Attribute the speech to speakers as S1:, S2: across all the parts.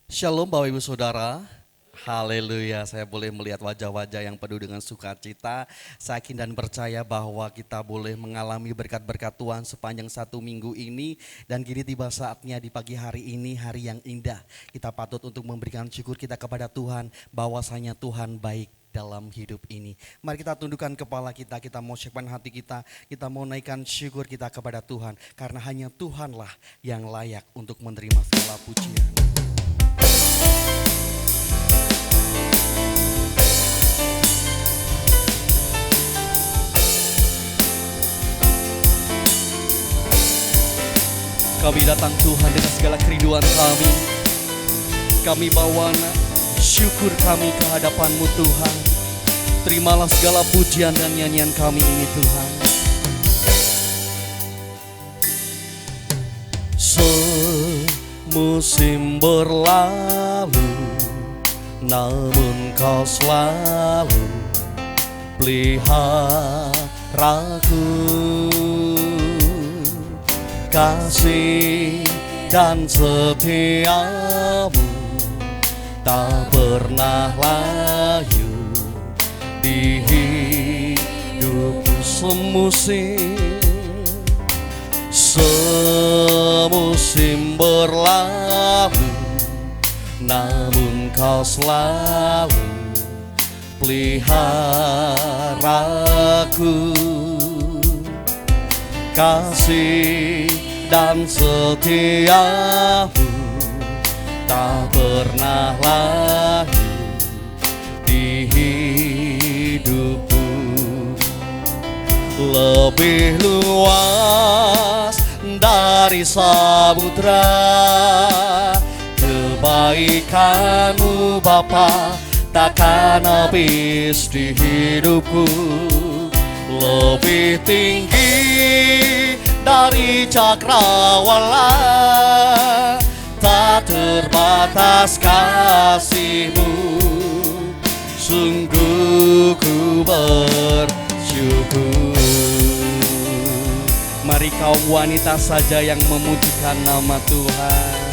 S1: Shalom Bapak Ibu Saudara, haleluya, saya boleh melihat wajah-wajah yang penuh dengan sukacita. Saya yakin dan percaya bahwa kita boleh mengalami berkat-berkat Tuhan sepanjang satu minggu ini. Dan kini tiba saatnya di pagi hari ini, hari yang indah. Kita patut untuk memberikan syukur kita kepada Tuhan, bahwasanya Tuhan baik dalam hidup ini. Mari kita tundukkan kepala kita mau siapkan hati kita mau naikkan syukur kita kepada Tuhan. Karena hanya Tuhanlah yang layak untuk menerima segala pujian. Kami datang Tuhan dengan segala kerinduan kami. Kami bawa syukur kami ke hadapan-Mu Tuhan. Terimalah segala pujian dan nyanyian kami ini Tuhan. Semusim berlalu, namun Kau selalu peliharaku. Kasih dan setiamu tak pernah layu di hidupku. Semusim berlalu, namun Kau selalu peliharaku. Kasih dan setiamu tak pernah layu di hidupku. Lebih luas dari samudra kebaikan-Mu Bapa, takkan habis di hidupku. Lebih tinggi dari cakrawala, tak terbatas kasih-Mu. Sungguh ku bersyukur. Mari kaum wanita saja yang memujikan nama Tuhan.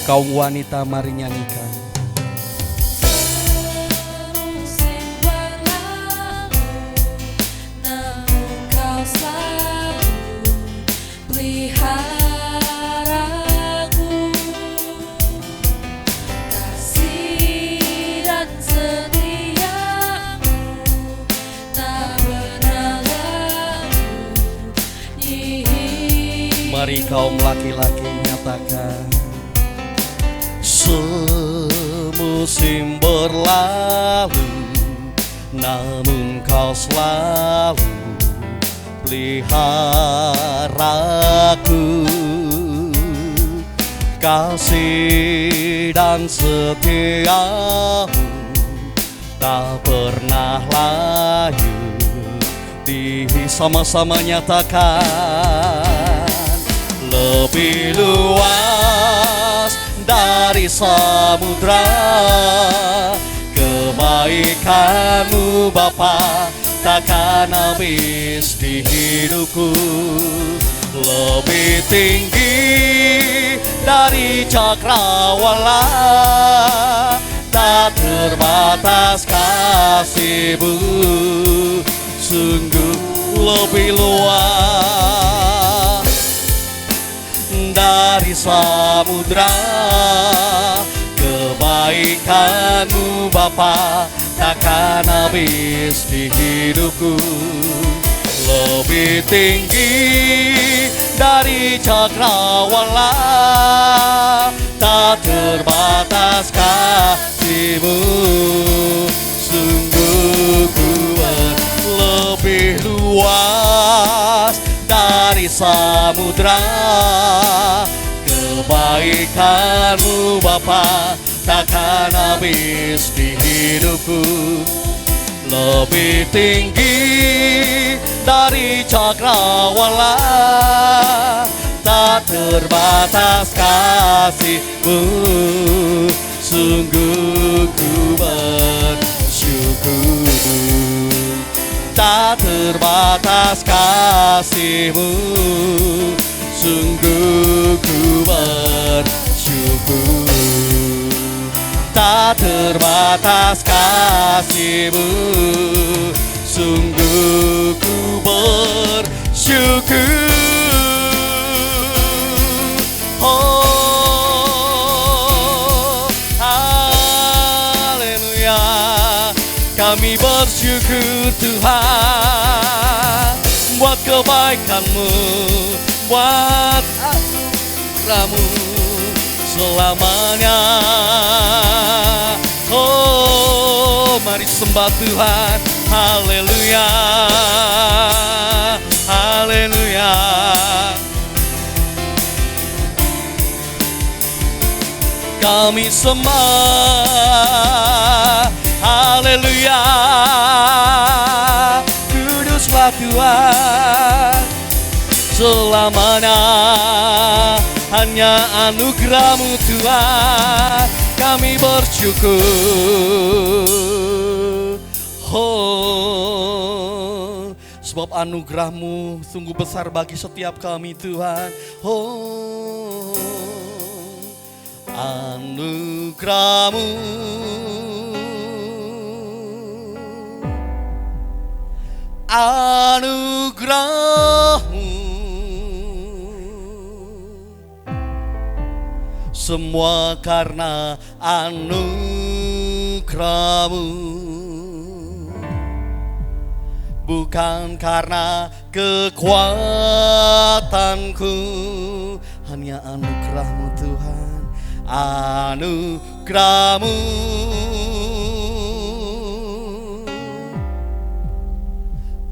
S1: Kaum wanita mari nyanyikan. Mari kaum laki-laki nyatakan. Semusim berlalu, namun Kau selalu peliharaku. Kasih dan setiamu tak pernah layu di. Sama-sama nyatakan. Lebih luas dari samudra kebaikan-Mu Bapa, takkan habis di hidupku. Lebih tinggi dari cakrawala, tak terbatas kasih-Mu. Sungguh lebih luas dari samudra kebaikan-Mu Bapa, takkan habis di hidupku. Lebih tinggi dari cakrawala, tak terbatas kasih-Mu. Sungguh ku lebih luas dari samudra kebaikan-Mu Bapa, takkan habis di hidupku. Lebih tinggi dari cakrawala, tak terbatas kasih-Mu. Sungguh ku bersyukur. Tak terbatas kasih-Mu. Sungguh ku bersyukur, tak terbatas kasih-Mu. Sungguh ku bersyukur. Oh, haleluya. Kami bersyukur Tuhan, buat kebaikan-Mu, buat anugerah-Mu selamanya. Oh, mari sembah Tuhan. Haleluya, haleluya. Kami sembah, haleluya. Kuduslah Tuhan selamanya. Hanya anugerah-Mu Tuhan, kami bersyukur. Oh, sebab anugerah-Mu sungguh besar bagi setiap kami Tuhan. Oh, anugerah-Mu, anugerah-Mu, semua karena anugerah-Mu, bukan karena kekuatanku. Hanya anugerah-Mu Tuhan, anugerah-Mu,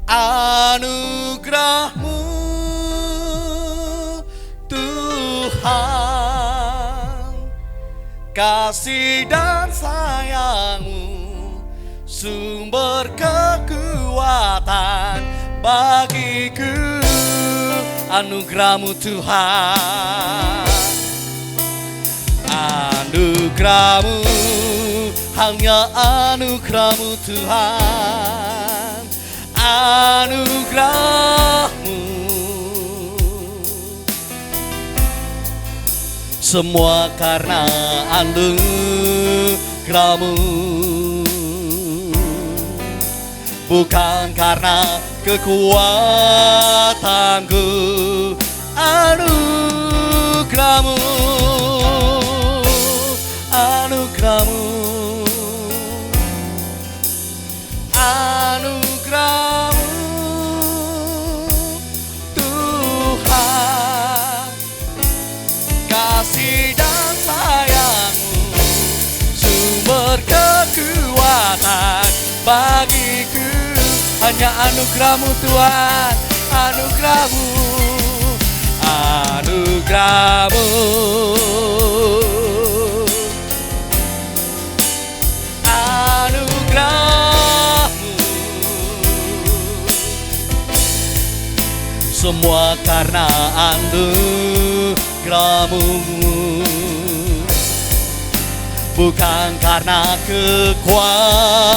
S1: anugerah-Mu Tuhan, kasih dan sayang-Mu, sumber kekuatan bagiku. Anugerah-Mu Tuhan, anugerah-Mu, hanya anugerah-Mu Tuhan, anugerah-Mu, semua karena anugerah-Mu, bukan karena kekuatanku. Anugerah-Mu, anugerah-Mu, anugerah-Mu Tuhan, kasih dan sayang-Mu, sumber kekuatan bagiku. Hanya anugerah-Mu Tuhan, anugerah-Mu, anugerah-Mu, anugerah-Mu, semua karena anugerah-Mu, bukan karena kekuatanku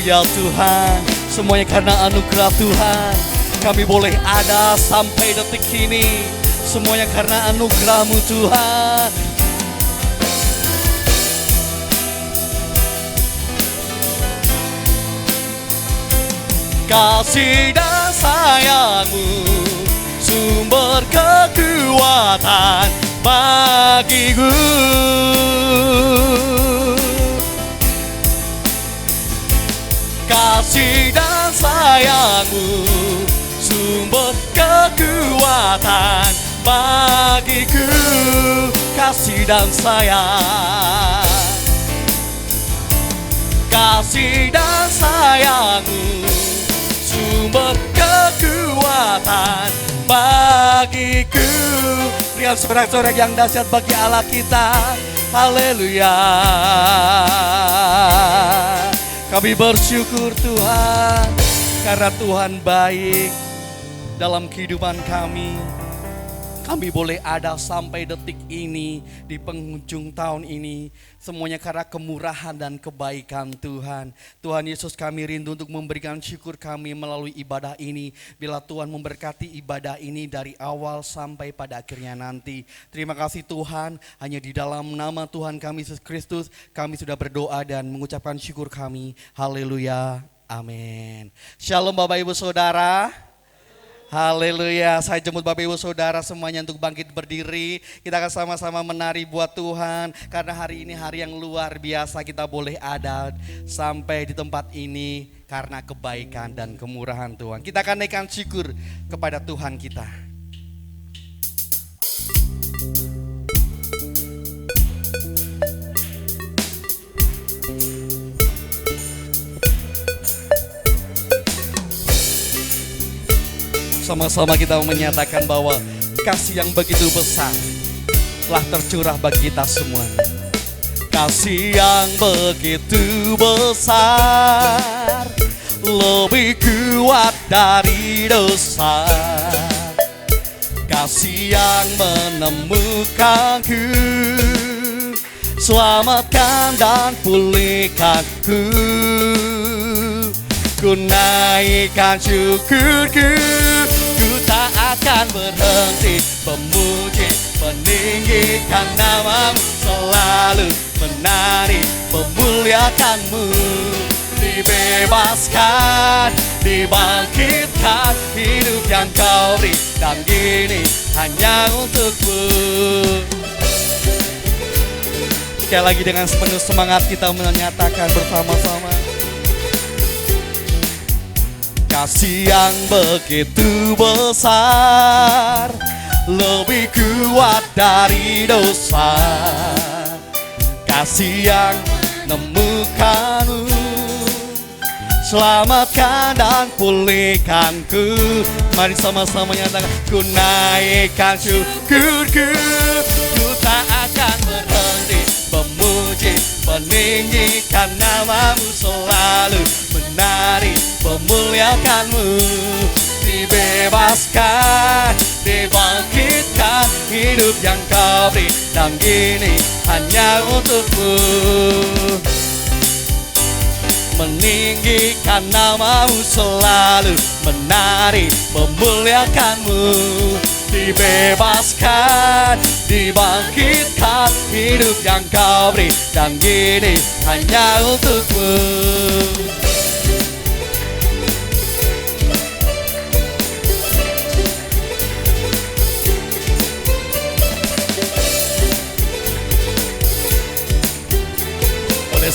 S1: ya Tuhan. Semuanya karena anugerah Tuhan, kami boleh ada sampai detik ini. Semuanya karena anugerah-Mu Tuhan. Kasih dan sayang-Mu, sumber kekuatan bagiku. Kasih dan sayang-Mu, sumber kekuatan bagiku. Kasih dan sayang, kasih dan sayang-Mu, sumber kekuatan bagiku. Lihat sorak-sorak yang dahsyat bagi Allah kita. Haleluya. Kami bersyukur Tuhan, karena Tuhan baik dalam kehidupan kami. Kami boleh ada sampai detik ini di penghujung tahun ini. Semuanya karena kemurahan dan kebaikan Tuhan. Tuhan Yesus, kami rindu untuk memberikan syukur kami melalui ibadah ini. Bila Tuhan memberkati ibadah ini dari awal sampai pada akhirnya nanti. Terima kasih Tuhan, hanya di dalam nama Tuhan kami Yesus Kristus kami sudah berdoa dan mengucapkan syukur kami. Haleluya, amin. Shalom Bapak Ibu Saudara. Haleluya, saya jemput Bapak Ibu Saudara semuanya untuk bangkit berdiri. Kita akan sama-sama menari buat Tuhan. Karena hari ini hari yang luar biasa, kita boleh ada sampai di tempat ini karena kebaikan dan kemurahan Tuhan. Kita akan naikkan syukur kepada Tuhan kita. Sama-sama kita menyatakan bahwa kasih yang begitu besar telah tercurah bagi kita semua. Kasih yang begitu besar, lebih kuat dari dosa. Kasih yang menemukanku, selamatkan dan pulihkanku. Ku naikkan syukurku, ku tak akan berhenti memuji, meninggikan namamu, selalu menari, memuliakanmu. Dibebaskan, dibangkitkan, hidup yang kau beri, dan gini hanya untukmu. Sekali lagi dengan sepenuh semangat kita menyatakan bersama-sama. Kasih yang begitu besar, lebih kuat dari dosa. Kasih yang menemukanmu, selamatkan dan pulihkanku. Mari sama-sama nyatakan, ku naikkan syukurku, ku tak akan berhenti memuji, meninggikan namamu, selalu menari, memuliakanmu. Dibebaskan, dibangkitkan, hidup yang kau beri, dan gini hanya untukmu. Meninggikan namamu, selalu menari, memuliakanmu. Dibebaskan, dibangkitkan, hidup yang kau beri, dan gini hanya untukmu.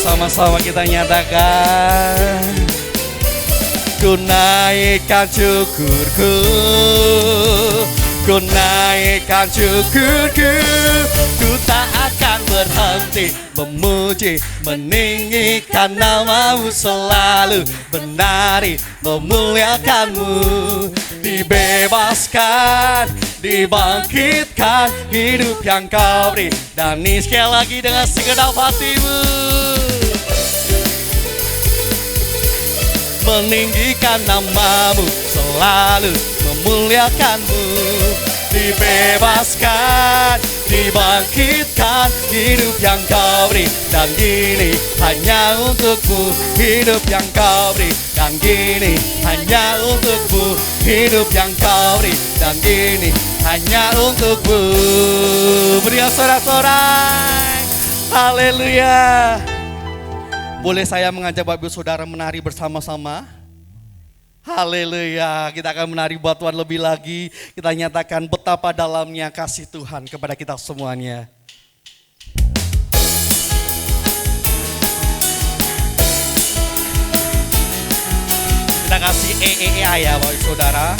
S1: Sama-sama kita nyatakan, ku naikkan syukurku, ku naikkan syukurku, ku tak akan berhenti memuji, meninggikan namamu, selalu menari, memuliakanmu. Dibebaskan, dibangkitkan, hidup yang kau beri, dan ini sekali lagi dengan segenap hatimu. Meninggikan namamu, selalu memuliakanmu. Dibebaskan, dibangkitkan, hidup yang kau beri, dan gini hanya untukmu. Hidup yang kau beri, dan gini hanya untukmu. Hidup yang kau beri, dan gini hanya untukmu. Berikan sorak-sorai, haleluya. Boleh saya mengajak Bapak Ibu Saudara menari bersama-sama? Haleluya, kita akan menari buat Tuhan lebih lagi. Kita nyatakan betapa dalamnya kasih Tuhan kepada kita semuanya. Kita kasih ya Bapak Ibu Saudara.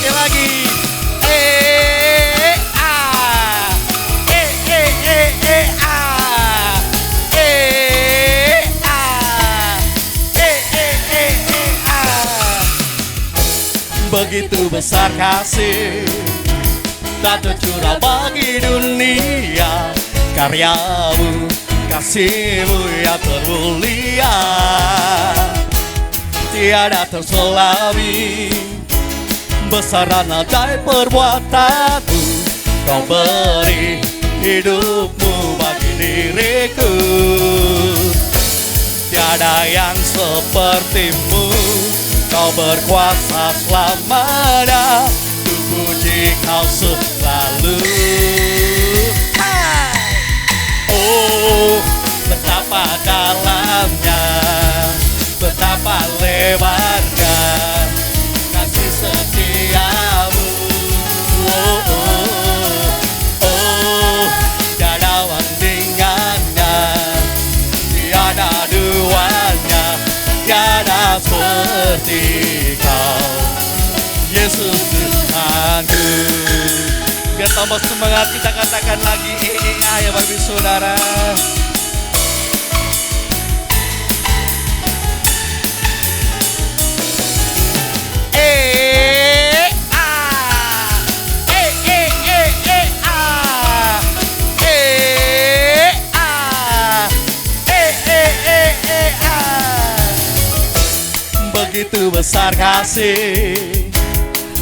S1: Sekali lagi. Begitu besar kasih tak tercurah bagi dunia. Karyamu, kasihmu yang termulia, tiada terselami. Besar dan ajaib perbuatanmu, kau beri hidupmu bagi diriku. Tiada yang sepertimu, kau berkuasa selamanya. Ku puji kau selalu. Oh, betapa dalamnya, betapa lebarnya kasih setiamu. Oh, oh, oh, tiada bandingannya, tiada duanya, tiada seperti kau, Yesus Tuhanku. Biar tambah semangat kita katakan lagi ya Bapak Saudara. Begitu besar kasih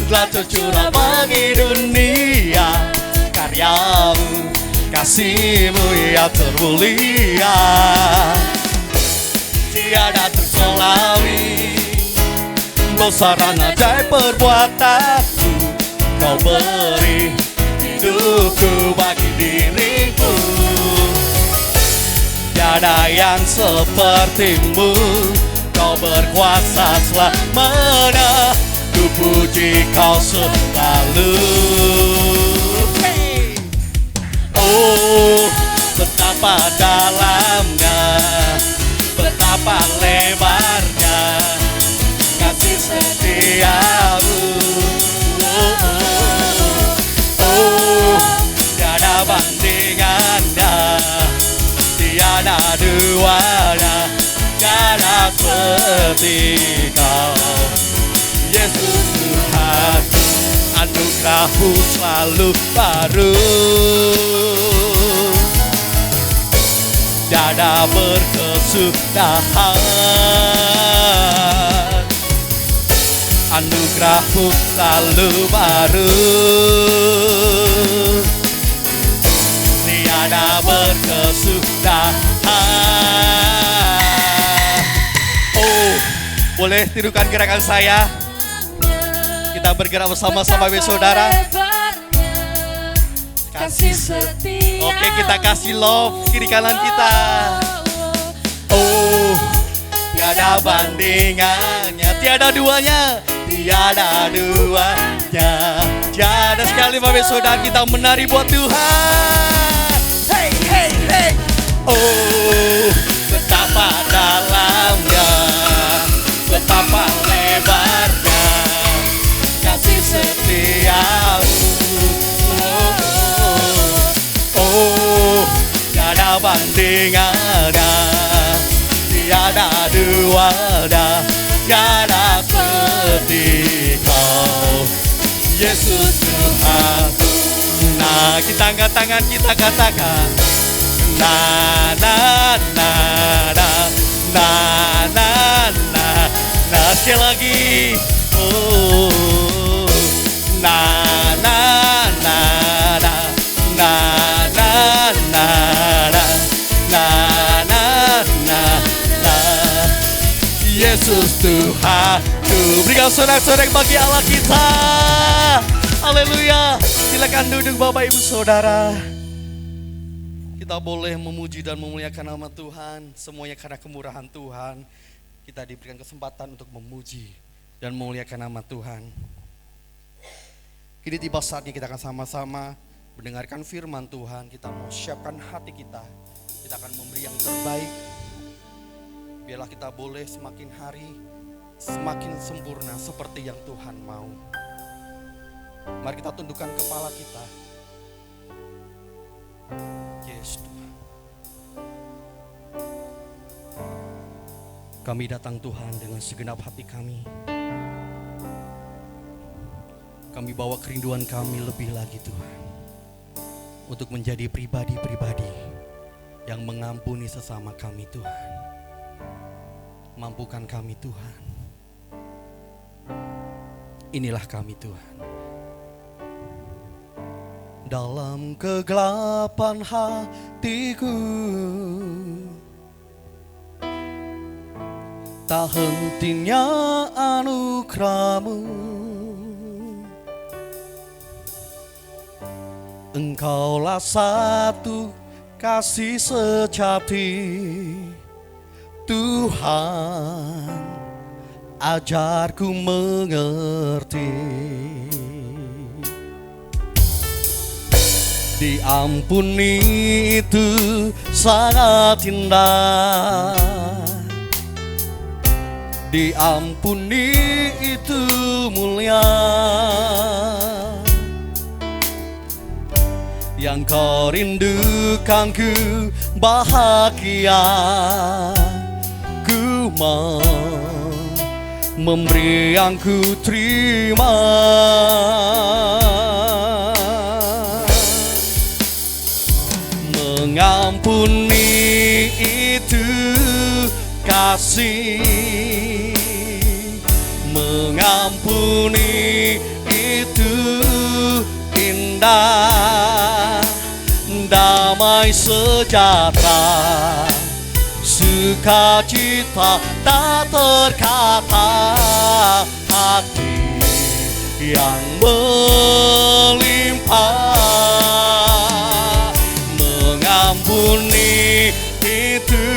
S1: telah tercurah bagi dunia. Karyamu, kasihmu yang termulia, tiada terselami. Besar dan ajaib perbuatanmu, kau beri hidupku bagi diriku. Tiada yang sepertimu, kau berkuasa selamanya. Ku puji kau selalu. Hey. Oh, betapa dalamnya, betapa lebarnya kasih setiamu. Oh, oh, oh, tiada bandingannya, tiada duanya, tiada seperti kau, Yesus Tuhanku. Anugerahmu selalu baru, tiada berkesudahan. Anugerahmu selalu baru, tiada berkesudahan. Oh, boleh tirukan gerakan saya? Kita bergerak bersama-sama saudara.
S2: Kasih setia.
S1: Oke, kita kasih love kiri kanan kita. Oh, tiada bandingannya, tiada duanya, tiada duanya. Tiada sekali Bapak Saudara kita menari buat Tuhan. Hey, hey, hey. Oh, betapa dalamnya, betapa lebarnya kasih setiamu. Oh, oh, oh, tiada bandingannya, tiada duanya, tiada seperti kau, Yesus Tuhan. Nah, kita angkat tangan, kita katakan na na na na na na na na. Sekali lagi. Oh, na na na na na na na na na na na na. Yesus Tuhanku. Berikan sorak-sorak bagi Allah kita. Haleluya. Silakan duduk Bapak Ibu Saudara. Kita boleh memuji dan memuliakan nama Tuhan. Semuanya karena kemurahan Tuhan. Kita diberikan kesempatan untuk memuji dan memuliakan nama Tuhan. Kini tiba saatnya kita akan sama-sama mendengarkan firman Tuhan. Kita mau siapkan hati kita. Kita akan memberi yang terbaik. Biarlah kita boleh semakin hari semakin sempurna seperti yang Tuhan mau. Mari kita tundukkan kepala kita. Yes Tuhan. Kami datang Tuhan dengan segenap hati kami. Kami bawa kerinduan kami lebih lagi Tuhan, untuk menjadi pribadi-pribadi yang mengampuni sesama kami Tuhan. Mampukan kami Tuhan. Inilah kami Tuhan. Dalam kegelapan hatiku, tak hentinya anugerah-Mu. Engkaulah satu kasih sejati, Tuhan, ajarku mengerti. Diampuni itu sangat indah, diampuni itu mulia. Yang kau rindukan ku bahagia, ku mau memberi yang ku terima. Mengampuni itu kasih, mengampuni itu indah. Damai sejahtera, sukacita tak terkata, hati yang melimpah. Mengampuni itu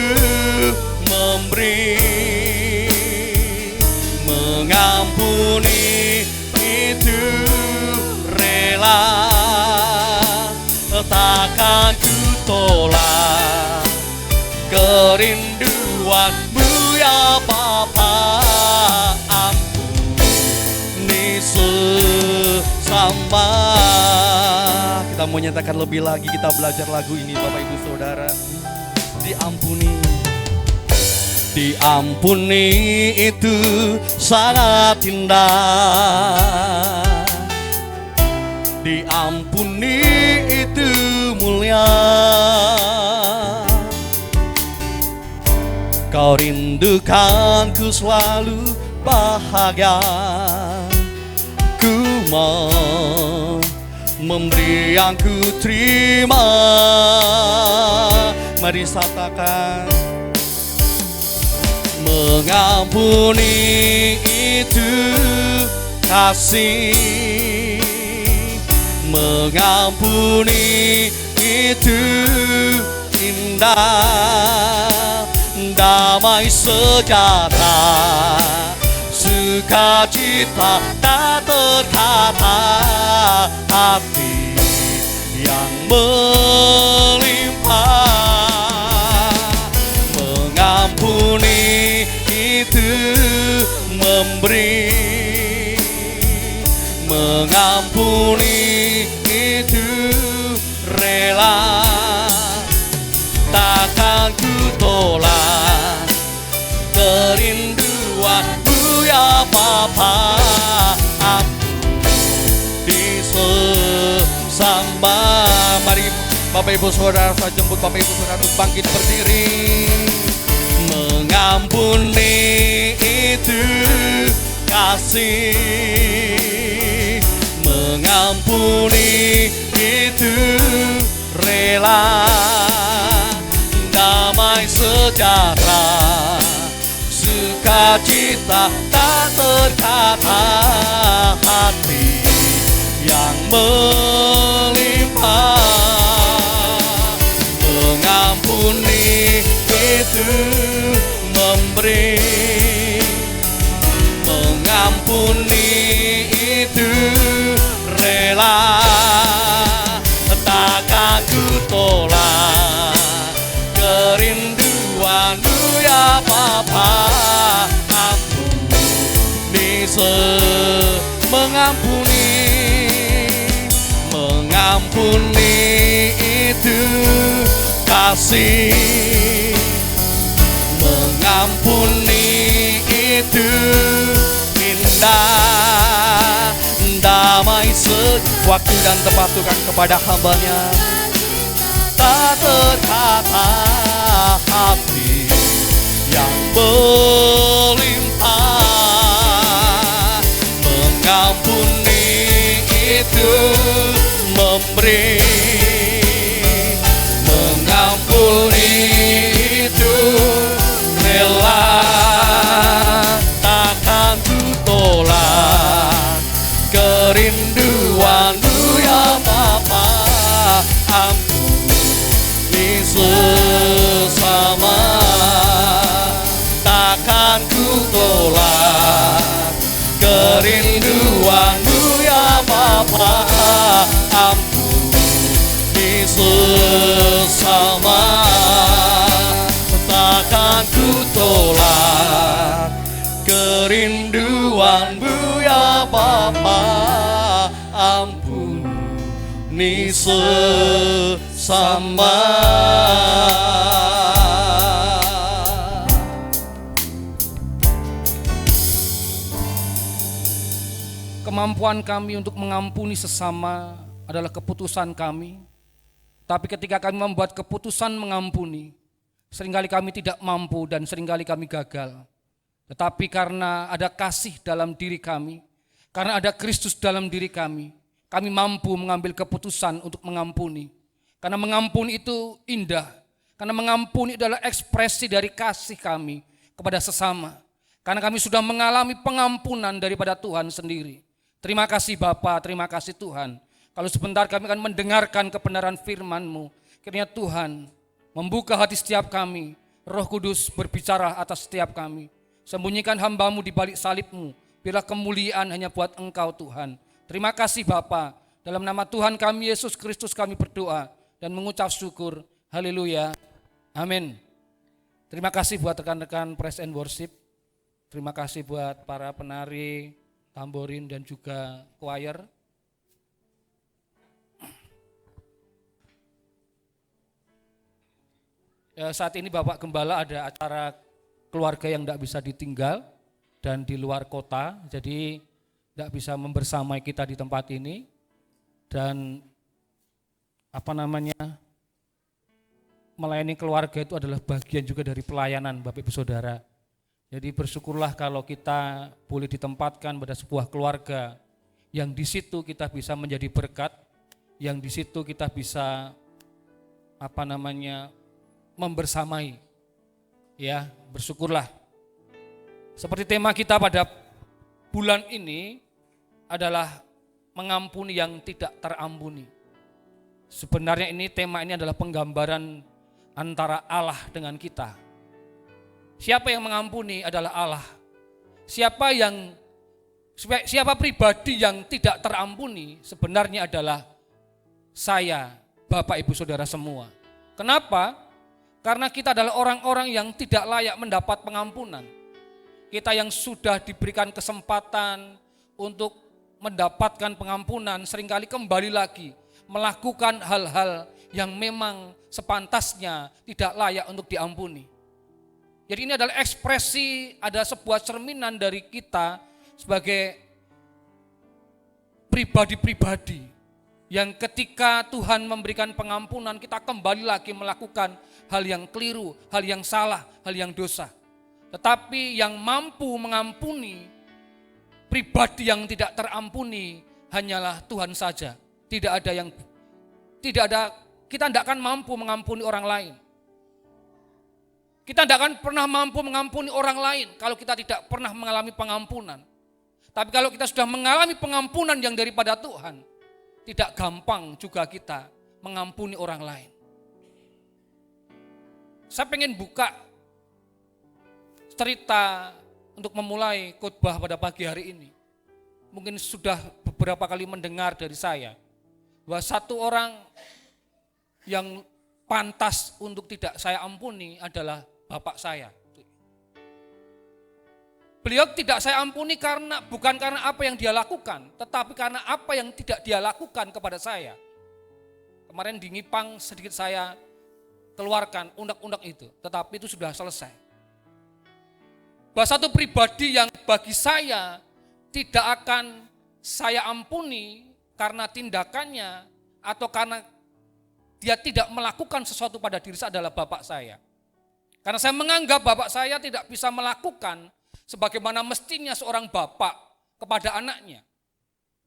S1: memberi, mengampuni itu rela. Takkan ku tolak kerinduan-Mu ya Bapa. Ampuni sesama. Kita mau nyatakan lebih lagi, kita belajar lagu ini Bapak Ibu Saudara. Diampuni, diampuni itu sangat indah, diampuni itu mulia. Kau rindukan ku selalu bahagia, ku mau memberi yang ku terima. Mari katakan, mengampuni itu kasih, mengampuni itu indah. Damai sejahtera, sukacita tak terkata, hati yang melimpah. Mengampuni itu memberi, mengampuni itu rela. Takkan ku tolak kerinduan-Mu ya Bapa. Ampuni sesama. Mari Bapak Ibu Saudara, saya jemput Bapak Ibu Saudara untuk bangkit berdiri. Mengampuni itu kasih, mengampuni itu rela. Damai sejahtera, sukacita tak terkata, hati yang melimpah. Mengampuni itu memberi, mengampuni itu rela. Takkan ku tolak kerinduan-Mu ya Bapa. Ampuni mengampuni, mengampuni itu kasih, mengampuni itu indah. Damai
S3: waktu dan tempat Tuhan kepada hamba-Nya. Tak terkata hati yang berlimpah, mengampuni itu memberi, mengampuni itu rela. Takkan ku tolak kerinduanmu ya Bapa, ampuni sesama. Takkan ku tolak kerinduanmu ya Bapa, ampuni sesama. Takkan ku tolak kerinduanmu ya Bapa, ampuni sesama.
S4: Kemampuan kami untuk mengampuni sesama adalah keputusan kami. Tapi ketika kami membuat keputusan mengampuni, seringkali kami tidak mampu dan seringkali kami gagal. Tetapi karena ada kasih dalam diri kami, karena ada Kristus dalam diri kami mampu mengambil keputusan untuk mengampuni. Karena mengampuni itu indah, karena mengampuni adalah ekspresi dari kasih kami kepada sesama. Karena kami sudah mengalami pengampunan daripada Tuhan sendiri. Terima kasih Bapa, terima kasih Tuhan. Kalau sebentar kami akan mendengarkan kebenaran firman-Mu, kiranya Tuhan membuka hati setiap kami, Roh Kudus berbicara atas setiap kami. Sembunyikan hamba-Mu di balik salib-Mu, biarlah kemuliaan hanya buat Engkau Tuhan. Terima kasih Bapa, dalam nama Tuhan kami Yesus Kristus kami berdoa dan mengucap syukur. Haleluya, amin. Terima kasih buat rekan-rekan Praise and Worship. Terima kasih buat para penari, tamborin dan juga choir. Saat ini Bapak Gembala ada acara keluarga yang tidak bisa ditinggal dan di luar kota, jadi tidak bisa membersamai kita di tempat ini. Dan melayani keluarga itu adalah bagian juga dari pelayanan Bapak Ibu Saudara. Jadi bersyukurlah kalau kita boleh ditempatkan pada sebuah keluarga yang di situ kita bisa menjadi berkat, yang di situ kita bisa membersamai. Ya, bersyukurlah. Seperti tema kita pada bulan ini adalah mengampuni yang tidak terampuni. Sebenarnya tema ini adalah penggambaran antara Allah dengan kita. Siapa yang mengampuni adalah Allah. Siapa pribadi yang tidak terampuni sebenarnya adalah saya, Bapak Ibu Saudara semua. Kenapa? Karena kita adalah orang-orang yang tidak layak mendapat pengampunan. Kita yang sudah diberikan kesempatan untuk mendapatkan pengampunan seringkali kembali lagi melakukan hal-hal yang memang sepantasnya tidak layak untuk diampuni. Jadi ini adalah ekspresi, ada sebuah cerminan dari kita sebagai pribadi-pribadi yang ketika Tuhan memberikan pengampunan kita kembali lagi melakukan hal yang keliru, hal yang salah, hal yang dosa. Tetapi yang mampu mengampuni pribadi yang tidak terampuni hanyalah Tuhan saja. Kita tidak akan mampu mengampuni orang lain. Kita tidak akan pernah mampu mengampuni orang lain kalau kita tidak pernah mengalami pengampunan. Tapi kalau kita sudah mengalami pengampunan yang daripada Tuhan, tidak gampang juga kita mengampuni orang lain. Saya pengen buka cerita untuk memulai khotbah pada pagi hari ini. Mungkin sudah beberapa kali mendengar dari saya bahwa satu orang yang pantas untuk tidak saya ampuni adalah bapak saya. Beliau tidak saya ampuni bukan karena apa yang dia lakukan, tetapi karena apa yang tidak dia lakukan kepada saya. Kemarin di Ngipang sedikit saya keluarkan undang-undang itu, tetapi itu sudah selesai. Bahwa satu pribadi yang bagi saya tidak akan saya ampuni karena tindakannya atau karena dia tidak melakukan sesuatu pada diri saya adalah bapak saya. Karena saya menganggap bapak saya tidak bisa melakukan sebagaimana mestinya seorang bapak kepada anaknya.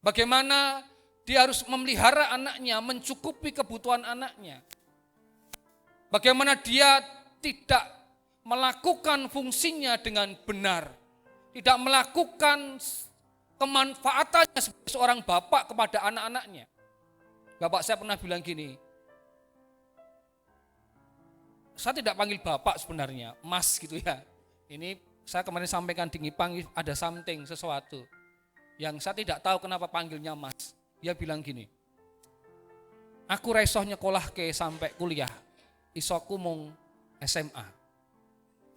S4: Bagaimana dia harus memelihara anaknya, mencukupi kebutuhan anaknya. Bagaimana dia tidak melakukan fungsinya dengan benar. Tidak melakukan kemanfaatannya sebagai seorang bapak kepada anak-anaknya. Bapak saya pernah bilang gini, saya tidak panggil bapak sebenarnya, mas gitu ya. Ini saya kemarin sampaikan di Ngipang ada something, sesuatu yang saya tidak tahu kenapa panggilnya mas. Dia bilang gini, aku raisoh nyekolah ke sampai kuliah, isoku mung SMA.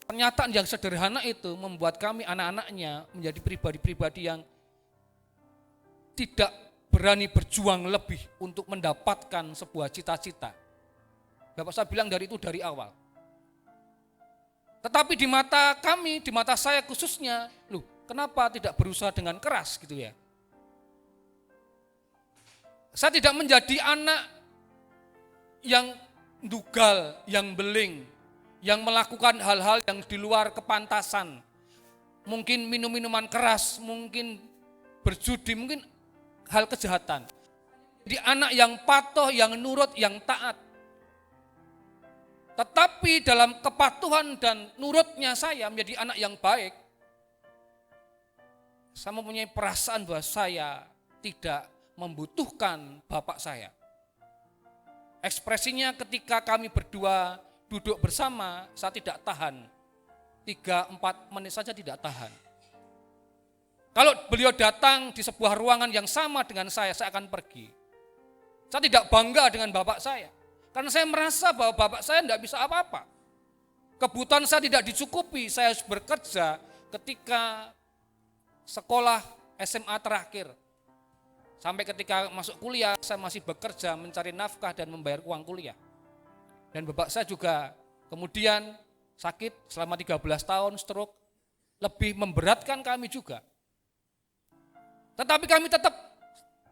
S4: Pernyataan yang sederhana itu membuat kami anak-anaknya menjadi pribadi-pribadi yang tidak berani berjuang lebih untuk mendapatkan sebuah cita-cita. Bapak saya bilang dari itu dari awal. Tetapi di mata kami, di mata saya khususnya, loh kenapa tidak berusaha dengan keras gitu ya. Saya tidak menjadi anak yang dugal, yang beling, yang melakukan hal-hal yang di luar kepantasan. Mungkin minum-minuman keras, mungkin berjudi, mungkin hal kejahatan. Jadi anak yang patuh, yang nurut, yang taat. Tetapi dalam kepatuhan dan nurutnya saya menjadi anak yang baik, saya mempunyai perasaan bahwa saya tidak membutuhkan bapak saya. Ekspresinya ketika kami berdua duduk bersama, saya tidak tahan. 3-4 menit saja tidak tahan. Kalau beliau datang di sebuah ruangan yang sama dengan saya akan pergi. Saya tidak bangga dengan bapak saya. Karena saya merasa bahwa bapak saya tidak bisa apa-apa. Kebutuhan saya tidak dicukupi, saya harus bekerja ketika sekolah SMA terakhir. Sampai ketika masuk kuliah, saya masih bekerja mencari nafkah dan membayar uang kuliah. Dan bapak saya juga kemudian sakit selama 13 tahun, stroke, lebih memberatkan kami juga. Tetapi kami tetap,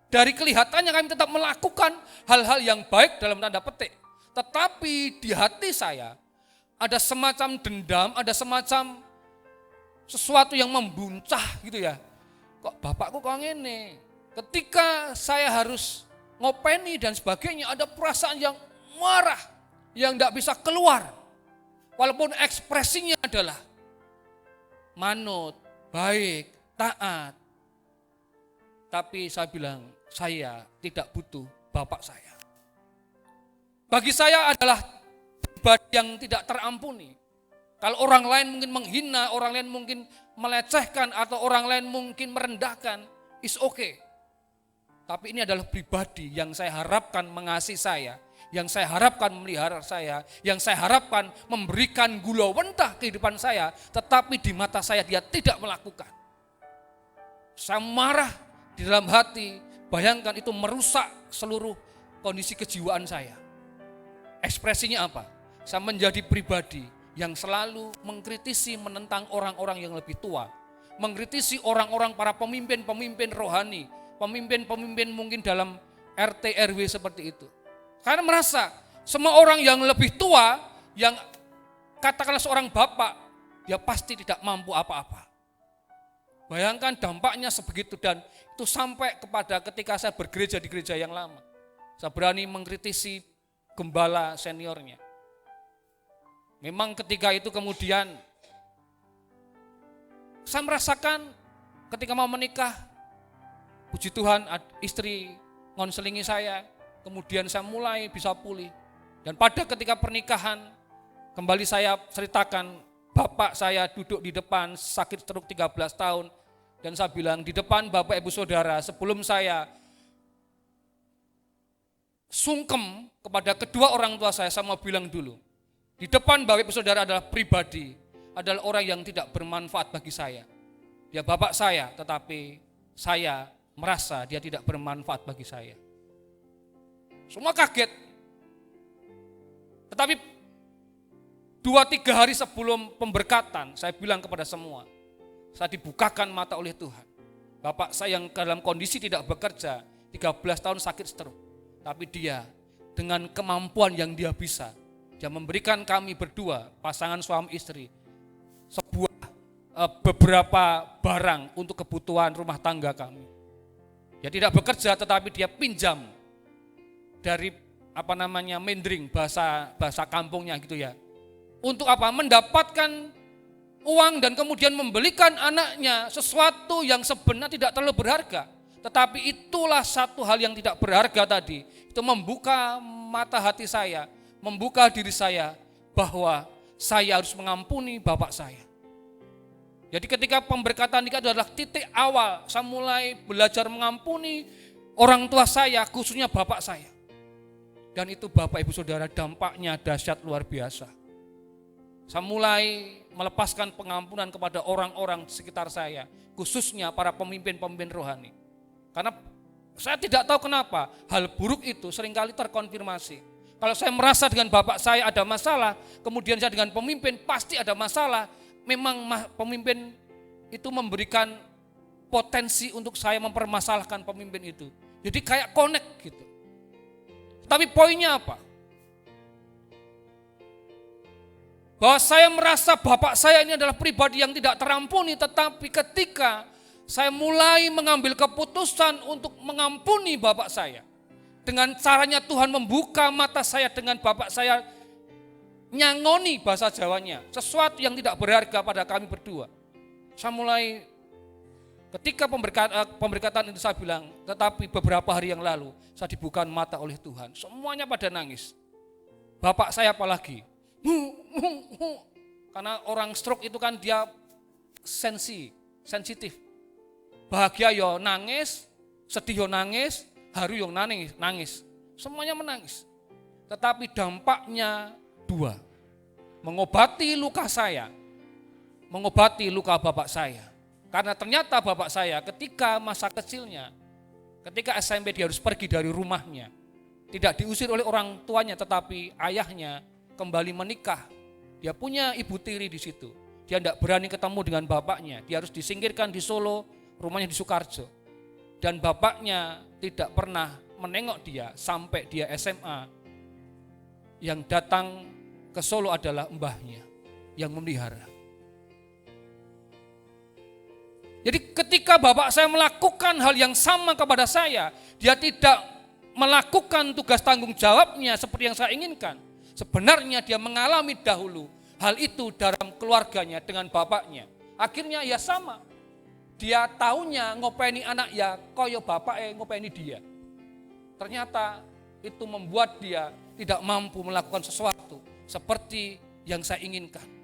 S4: dari kelihatannya kami tetap melakukan hal-hal yang baik dalam tanda petik. Tetapi di hati saya ada semacam dendam, ada semacam sesuatu yang membuncah gitu ya. Kok bapakku kok ngene? Ketika saya harus ngopeni dan sebagainya, ada perasaan yang marah, yang tidak bisa keluar. Walaupun ekspresinya adalah manut, baik, taat. Tapi saya bilang, saya tidak butuh bapak saya. Bagi saya adalah pribadi yang tidak terampuni. Kalau orang lain mungkin menghina, orang lain mungkin melecehkan, atau orang lain mungkin merendahkan, is okay. Tapi ini adalah pribadi yang saya harapkan mengasihi saya, yang saya harapkan memelihara saya, yang saya harapkan memberikan gula wentah kehidupan saya, tetapi di mata saya dia tidak melakukan. Saya marah di dalam hati, bayangkan itu merusak seluruh kondisi kejiwaan saya. Ekspresinya apa? Saya menjadi pribadi yang selalu mengkritisi, menentang orang-orang yang lebih tua, mengkritisi orang-orang para pemimpin-pemimpin rohani, pemimpin-pemimpin mungkin dalam RT RW seperti itu. Karena merasa semua orang yang lebih tua, yang katakanlah seorang bapak, dia pasti tidak mampu apa-apa. Bayangkan dampaknya sebegitu, dan itu sampai kepada ketika saya bergereja di gereja yang lama. Saya berani mengkritisi gembala seniornya. Memang ketika itu kemudian saya merasakan ketika mau menikah, puji Tuhan istri ngonselingi saya, kemudian saya mulai bisa pulih. Dan pada ketika pernikahan, kembali saya ceritakan, bapak saya duduk di depan sakit stroke 13 tahun, dan saya bilang di depan bapak ibu saudara, sebelum saya sungkem kepada kedua orang tua saya mau bilang dulu, di depan bapak ibu saudara adalah pribadi, adalah orang yang tidak bermanfaat bagi saya. Dia bapak saya, tetapi saya merasa dia tidak bermanfaat bagi saya. Semua kaget. Tetapi 2-3 hari sebelum pemberkatan, saya bilang kepada semua, saya dibukakan mata oleh Tuhan. Bapak saya yang dalam kondisi tidak bekerja, 13 13 tahun sakit stroke. Tapi dia dengan kemampuan yang dia bisa, dia memberikan kami berdua, pasangan suami istri, sebuah beberapa barang untuk kebutuhan rumah tangga kami. Dia tidak bekerja tetapi dia pinjam dari mendring bahasa kampungnya gitu ya. Untuk apa? Mendapatkan uang dan kemudian membelikan anaknya sesuatu yang sebenarnya tidak terlalu berharga. Tetapi itulah satu hal yang tidak berharga tadi. Itu membuka mata hati saya, membuka diri saya bahwa saya harus mengampuni bapak saya. Jadi ketika pemberkatan nikah adalah titik awal saya mulai belajar mengampuni orang tua saya, khususnya bapak saya. Dan itu Bapak Ibu Saudara dampaknya dahsyat luar biasa. Saya mulai melepaskan pengampunan kepada orang-orang di sekitar saya, khususnya para pemimpin-pemimpin rohani. Karena saya tidak tahu kenapa hal buruk itu seringkali terkonfirmasi. Kalau saya merasa dengan bapak saya ada masalah, kemudian saya dengan pemimpin pasti ada masalah, memang pemimpin itu memberikan potensi untuk saya mempermasalahkan pemimpin itu. Jadi kayak connect gitu. Tapi poinnya apa? Bahwa saya merasa bapak saya ini adalah pribadi yang tidak terampuni, tetapi ketika saya mulai mengambil keputusan untuk mengampuni bapak saya, dengan caranya Tuhan membuka mata saya dengan bapak saya nyangoni bahasa Jawanya, sesuatu yang tidak berharga pada kami berdua. Saya mulai ketika pemberkatan itu saya bilang, tetapi beberapa hari yang lalu saya dibuka mata oleh Tuhan, semuanya pada nangis. Bapak saya apalagi, karena orang stroke itu kan dia sensitif. Bahagia yo nangis, sedih yo nangis, haru yo nangis. Semuanya menangis. Tetapi dampaknya dua. Mengobati luka saya, mengobati luka bapak saya. Karena ternyata bapak saya ketika masa kecilnya, ketika SMP dia harus pergi dari rumahnya. Tidak diusir oleh orang tuanya tetapi ayahnya kembali menikah. Dia punya ibu tiri di situ. Dia tidak berani ketemu dengan bapaknya. Dia harus disingkirkan di Solo, rumahnya di Sukarjo. Dan bapaknya tidak pernah menengok dia sampai dia SMA. Yang datang ke Solo adalah mbahnya yang memelihara. Jadi ketika bapak saya melakukan hal yang sama kepada saya, dia tidak melakukan tugas tanggung jawabnya seperti yang saya inginkan. Sebenarnya dia mengalami dahulu hal itu dalam keluarganya dengan bapaknya. Akhirnya ya sama. Dia taunya ngopeni anak ya koyo bapak ngopeni dia. Ternyata itu membuat dia tidak mampu melakukan sesuatu seperti yang saya inginkan.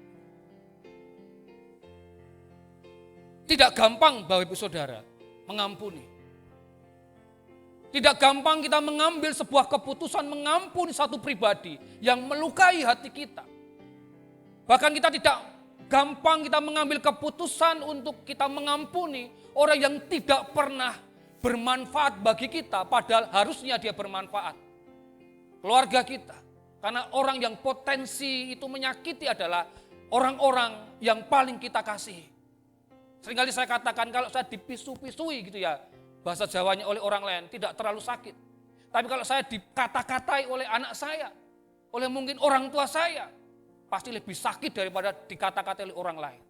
S4: Tidak gampang Bapak Ibu Saudara mengampuni. Tidak gampang kita mengambil sebuah keputusan mengampuni satu pribadi yang melukai hati kita. Bahkan kita tidak gampang kita mengambil keputusan untuk kita mengampuni orang yang tidak pernah bermanfaat bagi kita, padahal harusnya dia bermanfaat. Keluarga kita. Karena orang yang potensi itu menyakiti adalah orang-orang yang paling kita kasihi. Seringkali saya katakan kalau saya dipisu-pisui gitu ya, bahasa Jawanya oleh orang lain tidak terlalu sakit. Tapi kalau saya dikata-katai oleh anak saya, oleh mungkin orang tua saya, pasti lebih sakit daripada dikata-katai oleh orang lain.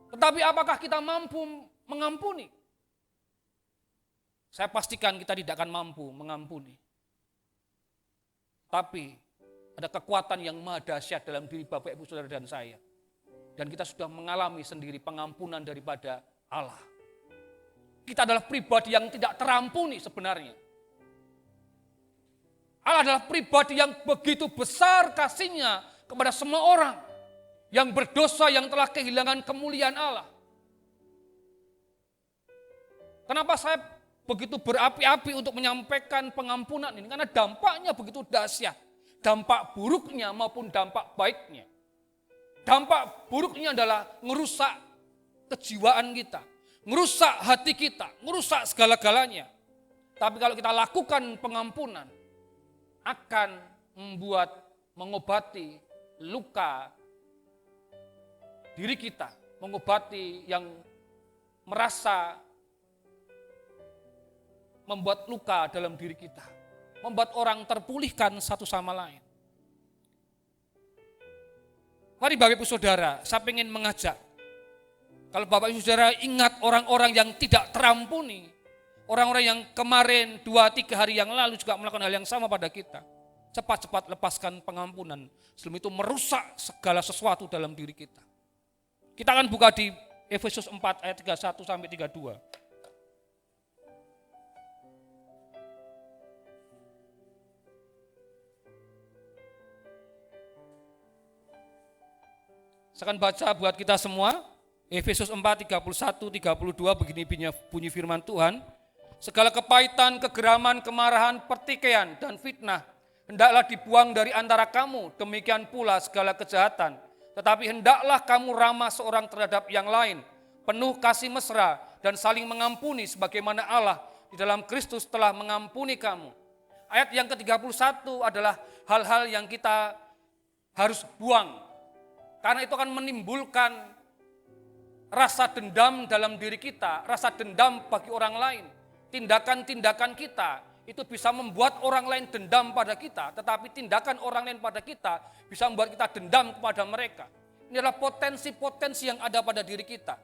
S4: Tetapi apakah kita mampu mengampuni? Saya pastikan kita tidak akan mampu mengampuni. Tapi ada kekuatan yang maha dahsyat dalam diri Bapak Ibu Saudara dan saya. Dan kita sudah mengalami sendiri pengampunan daripada Allah. Kita adalah pribadi yang tidak terampuni sebenarnya. Allah adalah pribadi yang begitu besar kasihnya kepada semua orang yang berdosa, yang telah kehilangan kemuliaan Allah. Kenapa saya begitu berapi-api untuk menyampaikan pengampunan ini? Karena dampaknya begitu dahsyat. Dampak buruknya maupun dampak baiknya. Dampak buruknya adalah ngerusak kejiwaan kita, ngerusak hati kita, ngerusak segala-galanya. Tapi kalau kita lakukan pengampunan, akan membuat mengobati luka diri kita, mengobati yang merasa membuat luka dalam diri kita, membuat orang terpulihkan satu sama lain. Mari Bapak Ibu Saudara, saya ingin mengajak, kalau Bapak Ibu Saudara ingat orang-orang yang tidak terampuni, orang-orang yang kemarin 2-3 hari yang lalu juga melakukan hal yang sama pada kita, cepat-cepat lepaskan pengampunan, sebelum itu merusak segala sesuatu dalam diri kita. Kita akan buka di Efesus 4 ayat 31 sampai 32. Saya akan baca buat kita semua, Efesus 4, 31, 32, begini bunyi firman Tuhan. Segala kepahitan, kegeraman, kemarahan, pertikaian, dan fitnah, hendaklah dibuang dari antara kamu, demikian pula segala kejahatan. Tetapi hendaklah kamu ramah seorang terhadap yang lain, penuh kasih mesra, dan saling mengampuni sebagaimana Allah di dalam Kristus telah mengampuni kamu. Ayat yang ke-31 adalah hal-hal yang kita harus buang. Karena itu akan menimbulkan rasa dendam dalam diri kita, rasa dendam bagi orang lain. Tindakan-tindakan kita itu bisa membuat orang lain dendam pada kita, tetapi tindakan orang lain pada kita bisa membuat kita dendam kepada mereka. Ini adalah potensi-potensi yang ada pada diri kita.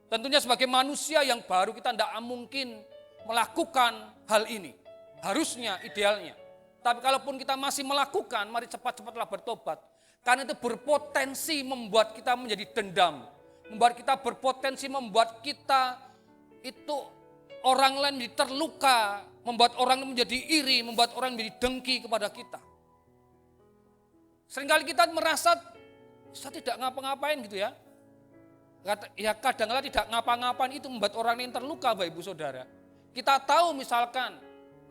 S4: Tentunya sebagai manusia yang baru kita tidak mungkin melakukan hal ini. Harusnya, idealnya. Tapi kalaupun kita masih melakukan, mari cepat-cepatlah bertobat. Karena itu berpotensi membuat kita menjadi dendam. Membuat kita berpotensi membuat kita itu orang lain menjadi terluka. Membuat orang menjadi iri, membuat orang menjadi dengki kepada kita. Seringkali kita merasa, saya tidak ngapa-ngapain gitu ya. Ya kadang-kadang tidak ngapa-ngapain itu membuat orang lain terluka Bapak Ibu Saudara. Kita tahu misalkan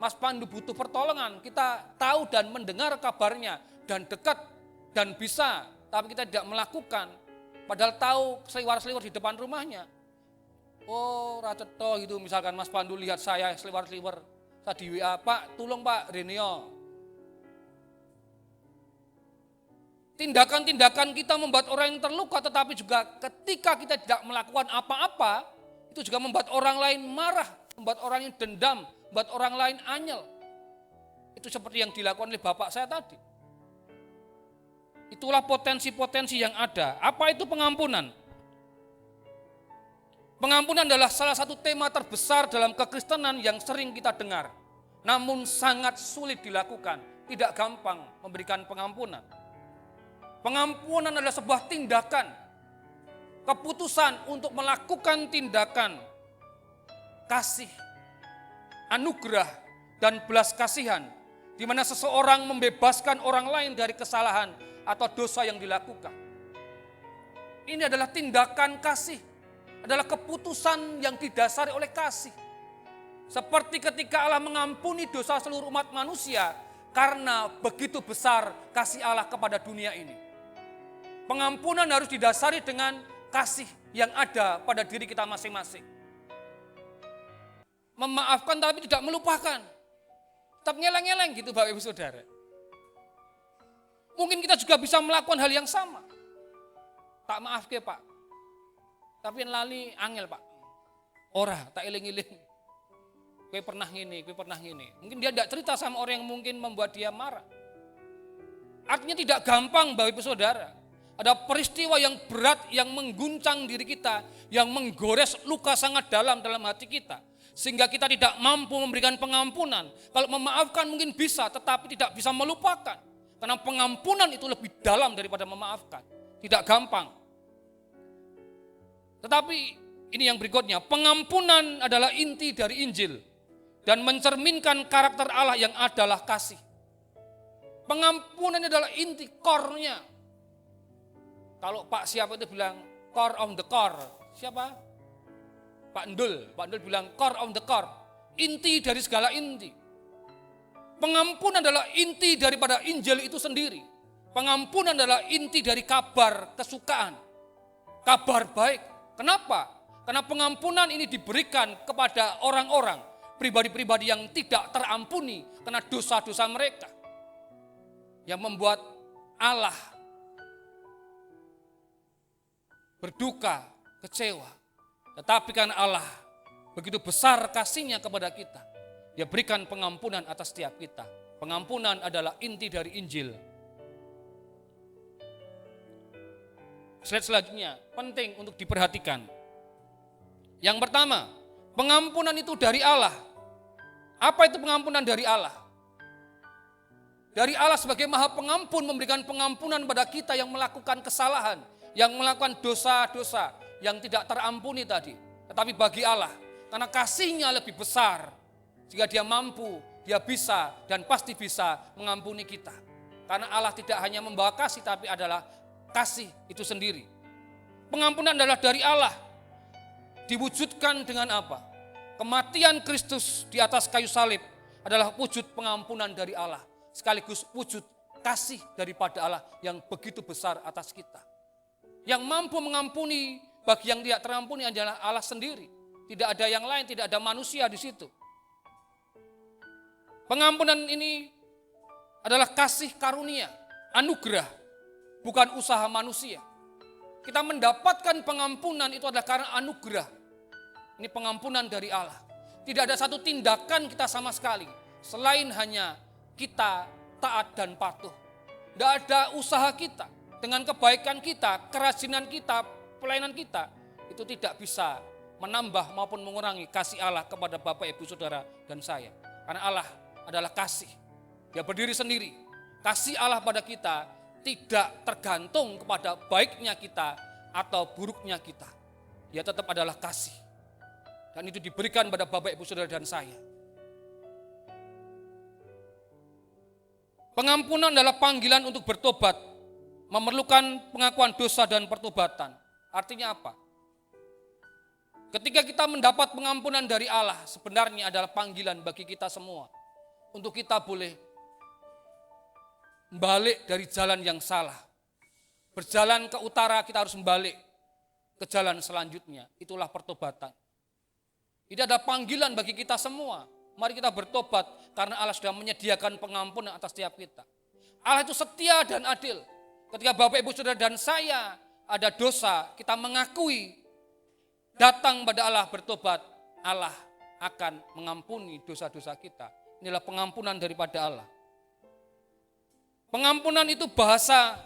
S4: Mas Pandu butuh pertolongan, kita tahu dan mendengar kabarnya dan dekat dan bisa, tapi kita tidak melakukan. Padahal tahu seliwar-seliwar di depan rumahnya. Oh raceto gitu, misalkan Mas Pandu lihat saya seliwar-seliwar, saya di WA, Pak tolong Pak Renio. Tindakan-tindakan kita membuat orang yang terluka, tetapi juga ketika kita tidak melakukan apa-apa, itu juga membuat orang lain marah, membuat orang yang dendam, membuat orang lain anyel. Itu seperti yang dilakukan oleh bapak saya tadi. Itulah potensi-potensi yang ada. Apa itu pengampunan? Pengampunan adalah salah satu tema terbesar dalam kekristenan yang sering kita dengar. Namun sangat sulit dilakukan, tidak gampang memberikan pengampunan. Pengampunan adalah sebuah tindakan, keputusan untuk melakukan tindakan kasih, anugerah, dan belas kasihan, di mana seseorang membebaskan orang lain dari kesalahan atau dosa yang dilakukan. Ini adalah tindakan kasih, adalah keputusan yang didasari oleh kasih. Seperti ketika Allah mengampuni dosa seluruh umat manusia, karena begitu besar kasih Allah kepada dunia ini. Pengampunan harus didasari dengan kasih yang ada pada diri kita masing-masing. Memaafkan tapi tidak melupakan. Tetap ngeleng-ngeleng gitu Bapak Ibu Saudara. Mungkin kita juga bisa melakukan hal yang sama. Tak maaf ke Pak. Tapi yang lali angel Pak. Ora, tak iling-iling. Gue pernah gini, gue pernah gini. Mungkin dia tidak cerita sama orang yang mungkin membuat dia marah. Artinya tidak gampang Bapak Ibu Saudara. Ada peristiwa yang berat yang mengguncang diri kita, yang menggores luka sangat dalam hati kita. Sehingga kita tidak mampu memberikan pengampunan. Kalau memaafkan mungkin bisa, tetapi tidak bisa melupakan. Karena pengampunan itu lebih dalam daripada memaafkan. Tidak gampang. Tetapi ini yang berikutnya, pengampunan adalah inti dari Injil. Dan mencerminkan karakter Allah yang adalah kasih. Pengampunan adalah inti, core-nya. Kalau Pak siapa itu bilang core of the core. Siapa? Pak Ndul bilang core of the core. Inti dari segala inti. Pengampunan adalah inti daripada Injil itu sendiri. Pengampunan adalah inti dari kabar kesukaan. Kabar baik. Kenapa? Karena pengampunan ini diberikan kepada orang-orang, pribadi-pribadi yang tidak terampuni karena dosa-dosa mereka. Yang membuat Allah berduka, kecewa. Tetapi karena Allah begitu besar kasihnya kepada kita, Dia berikan pengampunan atas setiap kita. Pengampunan adalah inti dari Injil. Slide selanjutnya, penting untuk diperhatikan. Yang pertama, pengampunan itu dari Allah. Apa itu pengampunan dari Allah? Dari Allah sebagai Maha Pengampun memberikan pengampunan pada kita yang melakukan kesalahan, yang melakukan dosa-dosa yang tidak terampuni tadi. Tetapi bagi Allah, karena kasih-Nya lebih besar, jika Dia mampu, Dia bisa dan pasti bisa mengampuni kita. Karena Allah tidak hanya membawa kasih, tapi adalah kasih itu sendiri. Pengampunan adalah dari Allah. Diwujudkan dengan apa? Kematian Kristus di atas kayu salib adalah wujud pengampunan dari Allah. Sekaligus wujud kasih daripada Allah yang begitu besar atas kita. Yang mampu mengampuni bagi yang tidak terampuni adalah Allah sendiri. Tidak ada yang lain, tidak ada manusia di situ. Pengampunan ini adalah kasih karunia, anugerah, bukan usaha manusia. Kita mendapatkan pengampunan itu adalah karena anugerah. Ini pengampunan dari Allah. Tidak ada satu tindakan kita sama sekali selain hanya kita taat dan patuh. Tidak ada usaha kita dengan kebaikan kita, kerajinan kita, pelayanan kita, itu tidak bisa menambah maupun mengurangi kasih Allah kepada Bapak, Ibu, Saudara, dan saya. Karena Allah adalah kasih. Dia berdiri sendiri. Kasih Allah pada kita tidak tergantung kepada baiknya kita atau buruknya kita. Dia tetap adalah kasih. Dan itu diberikan pada Bapak, Ibu, Saudara, dan saya. Pengampunan adalah panggilan untuk bertobat, memerlukan pengakuan dosa dan pertobatan. Artinya apa? Ketika kita mendapat pengampunan dari Allah, sebenarnya adalah panggilan bagi kita semua. Untuk kita boleh balik dari jalan yang salah. Berjalan ke utara, kita harus balik ke jalan selanjutnya. Itulah pertobatan. Ini ada panggilan bagi kita semua. Mari kita bertobat karena Allah sudah menyediakan pengampunan atas setiap kita. Allah itu setia dan adil. Ketika Bapak, Ibu, Saudara, dan saya ada dosa, kita mengakui, datang pada Allah bertobat, Allah akan mengampuni dosa-dosa kita. Inilah pengampunan daripada Allah. Pengampunan itu bahasa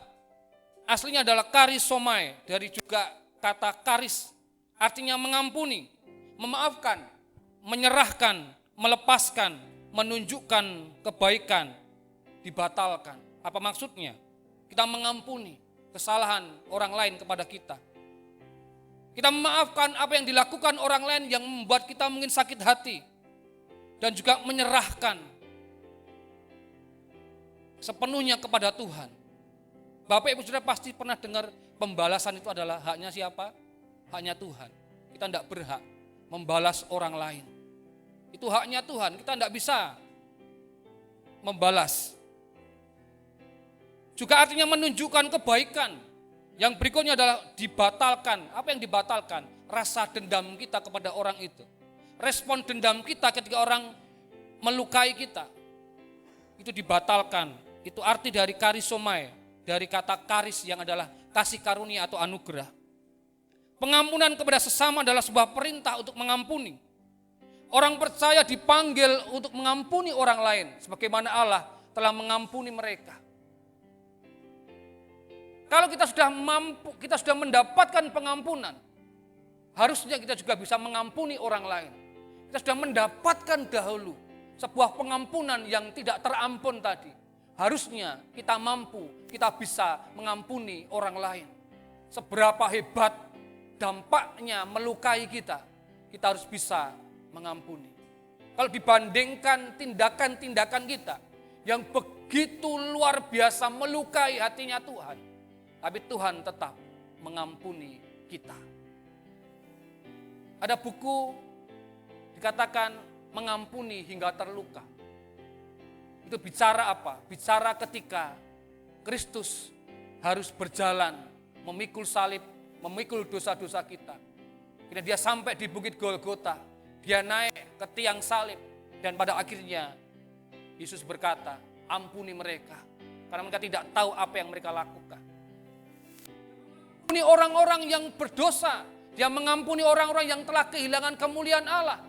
S4: aslinya adalah karisomai, dari juga kata karis, artinya mengampuni, memaafkan, menyerahkan, melepaskan, menunjukkan kebaikan, dibatalkan. Apa maksudnya? Kita mengampuni kesalahan orang lain kepada kita. Kita memaafkan apa yang dilakukan orang lain yang membuat kita mungkin sakit hati. Dan juga menyerahkan sepenuhnya kepada Tuhan. Bapak, Ibu, Saudara pasti pernah dengar pembalasan itu adalah haknya siapa? Haknya Tuhan. Kita tidak berhak membalas orang lain. Itu haknya Tuhan, kita tidak bisa membalas. Juga artinya menunjukkan kebaikan. Yang berikutnya adalah dibatalkan. Apa yang dibatalkan? Rasa dendam kita kepada orang itu. Respon dendam kita ketika orang melukai kita. Itu dibatalkan. Itu arti dari karisomai. Dari kata karis yang adalah kasih karunia atau anugerah. Pengampunan kepada sesama adalah sebuah perintah untuk mengampuni. Orang percaya dipanggil untuk mengampuni orang lain. Sebagaimana Allah telah mengampuni mereka. Kalau kita sudah mampu, kita sudah mendapatkan pengampunan, harusnya kita juga bisa mengampuni orang lain. Kita sudah mendapatkan dahulu sebuah pengampunan yang tidak terampun tadi. Harusnya kita mampu, kita bisa mengampuni orang lain. Seberapa hebat dampaknya melukai kita, kita harus bisa mengampuni. Kalau dibandingkan tindakan-tindakan kita yang begitu luar biasa melukai hatinya Tuhan, tapi Tuhan tetap mengampuni kita. Ada buku dikatakan mengampuni hingga terluka. Itu bicara apa? Bicara ketika Kristus harus berjalan memikul salib, memikul dosa-dosa kita. Kemudian dia sampai di bukit Golgota, dia naik ke tiang salib dan pada akhirnya Yesus berkata, ampuni mereka karena mereka tidak tahu apa yang mereka lakukan. Mengampuni orang-orang yang berdosa, dia mengampuni orang-orang yang telah kehilangan kemuliaan Allah.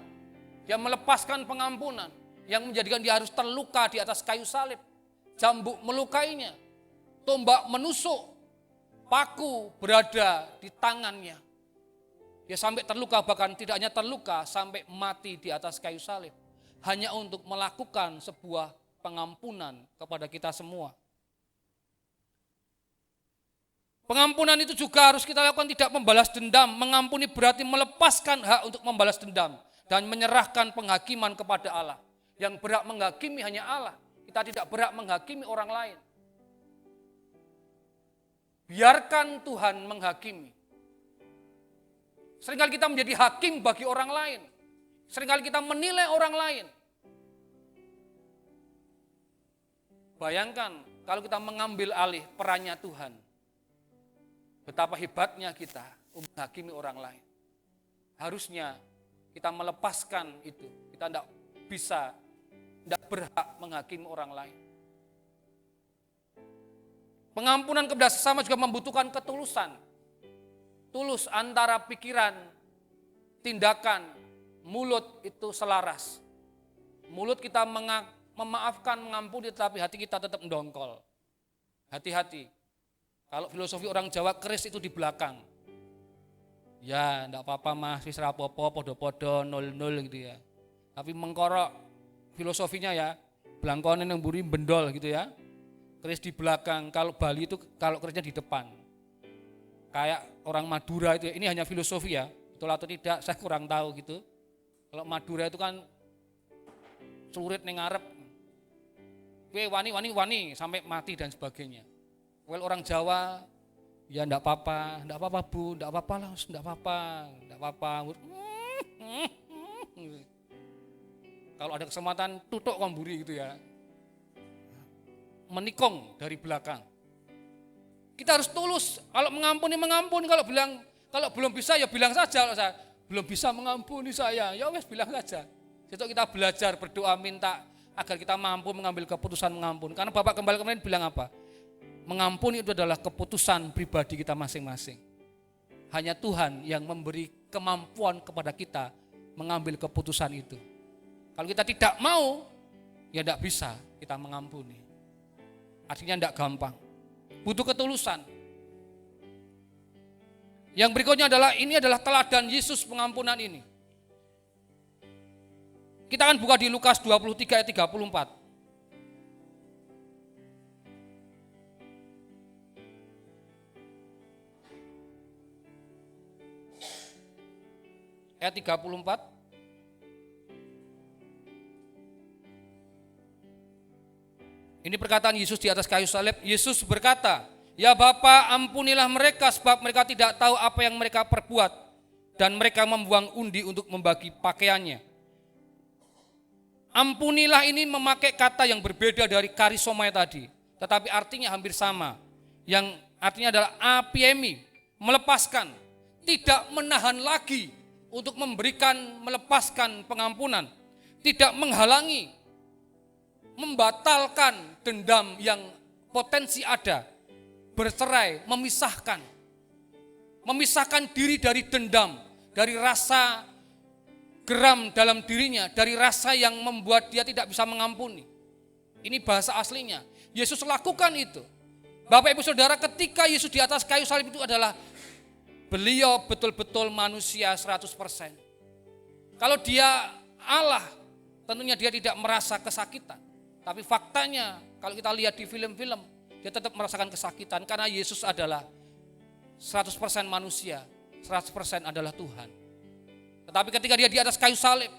S4: Dia melepaskan pengampunan. yang menjadikan dia harus terluka di atas kayu salib. Cambuk melukainya, tombak menusuk, paku berada di tangannya. Dia sampai terluka, bahkan tidak hanya terluka, sampai mati di atas kayu salib. Hanya untuk melakukan sebuah pengampunan kepada kita semua. Pengampunan itu juga harus kita lakukan, tidak membalas dendam. Mengampuni berarti melepaskan hak untuk membalas dendam dan menyerahkan penghakiman kepada Allah. Yang berhak menghakimi hanya Allah. Kita tidak berhak menghakimi orang lain. Biarkan Tuhan menghakimi. Seringkali kita menjadi hakim bagi orang lain. Seringkali kita menilai orang lain. Bayangkan kalau kita mengambil alih perannya Tuhan. Betapa hebatnya kita untuk menghakimi orang lain. Harusnya kita melepaskan itu. Kita tidak bisa, tidak berhak menghakimi orang lain. Pengampunan kepada sesama juga membutuhkan ketulusan. Tulus antara pikiran, tindakan, mulut itu selaras. Mulut kita memaafkan, mengampuni, tetapi hati kita tetap mendongkol. Hati-hati. Kalau filosofi orang Jawa, keris itu di belakang. Ya, enggak apa-apa mas, wis rapopo, podo-podo, 0-0 gitu ya. Tapi mengkorok filosofinya ya, belangkonen yang buri bendol gitu ya. Keris di belakang, kalau Bali itu kalau kerisnya di depan. Kayak orang Madura itu, ini hanya filosofi ya, betul atau tidak saya kurang tahu gitu. Kalau Madura itu kan celurit ning ngarep. Wani sampai mati dan sebagainya. Well orang Jawa, ya enggak apa-apa bu, enggak apa-apa lah, enggak apa-apa. Kalau ada kesempatan tutuk komburi gitu ya. Menikung dari belakang. Kita harus tulus, kalau mengampuni, kalau belum bisa ya bilang saja, kalau saya belum bisa mengampuni saya, ya wes bilang saja. Jadi kita belajar berdoa minta agar kita mampu mengambil keputusan mengampuni. Karena Bapak kemarin bilang apa? Mengampuni itu adalah keputusan pribadi kita masing-masing. Hanya Tuhan yang memberi kemampuan kepada kita mengambil keputusan itu. Kalau kita tidak mau, ya tidak bisa kita mengampuni. Artinya tidak gampang. Butuh ketulusan. Yang berikutnya adalah, ini adalah teladan Yesus pengampunan ini. Kita akan buka di Lukas 23 ayat 34. Ayat 34. Ini perkataan Yesus di atas kayu salib. Yesus berkata, "Ya Bapa, ampunilah mereka sebab mereka tidak tahu apa yang mereka perbuat." Dan mereka membuang undi untuk membagi pakaiannya. Ampunilah ini memakai kata yang berbeda dari karisomai tadi, tetapi artinya hampir sama. Yang artinya adalah apiemi, melepaskan, tidak menahan lagi untuk melepaskan pengampunan, tidak menghalangi, membatalkan dendam yang potensi ada, bercerai, memisahkan diri dari dendam, dari rasa geram dalam dirinya, dari rasa yang membuat dia tidak bisa mengampuni. Ini bahasa aslinya. Yesus lakukan itu. Bapak Ibu Saudara, ketika Yesus di atas kayu salib itu adalah beliau betul-betul manusia 100%. Kalau dia Allah, tentunya dia tidak merasa kesakitan. Tapi faktanya, kalau kita lihat di film-film, dia tetap merasakan kesakitan. Karena Yesus adalah 100% manusia, 100% adalah Tuhan. Tetapi ketika dia di atas kayu salib,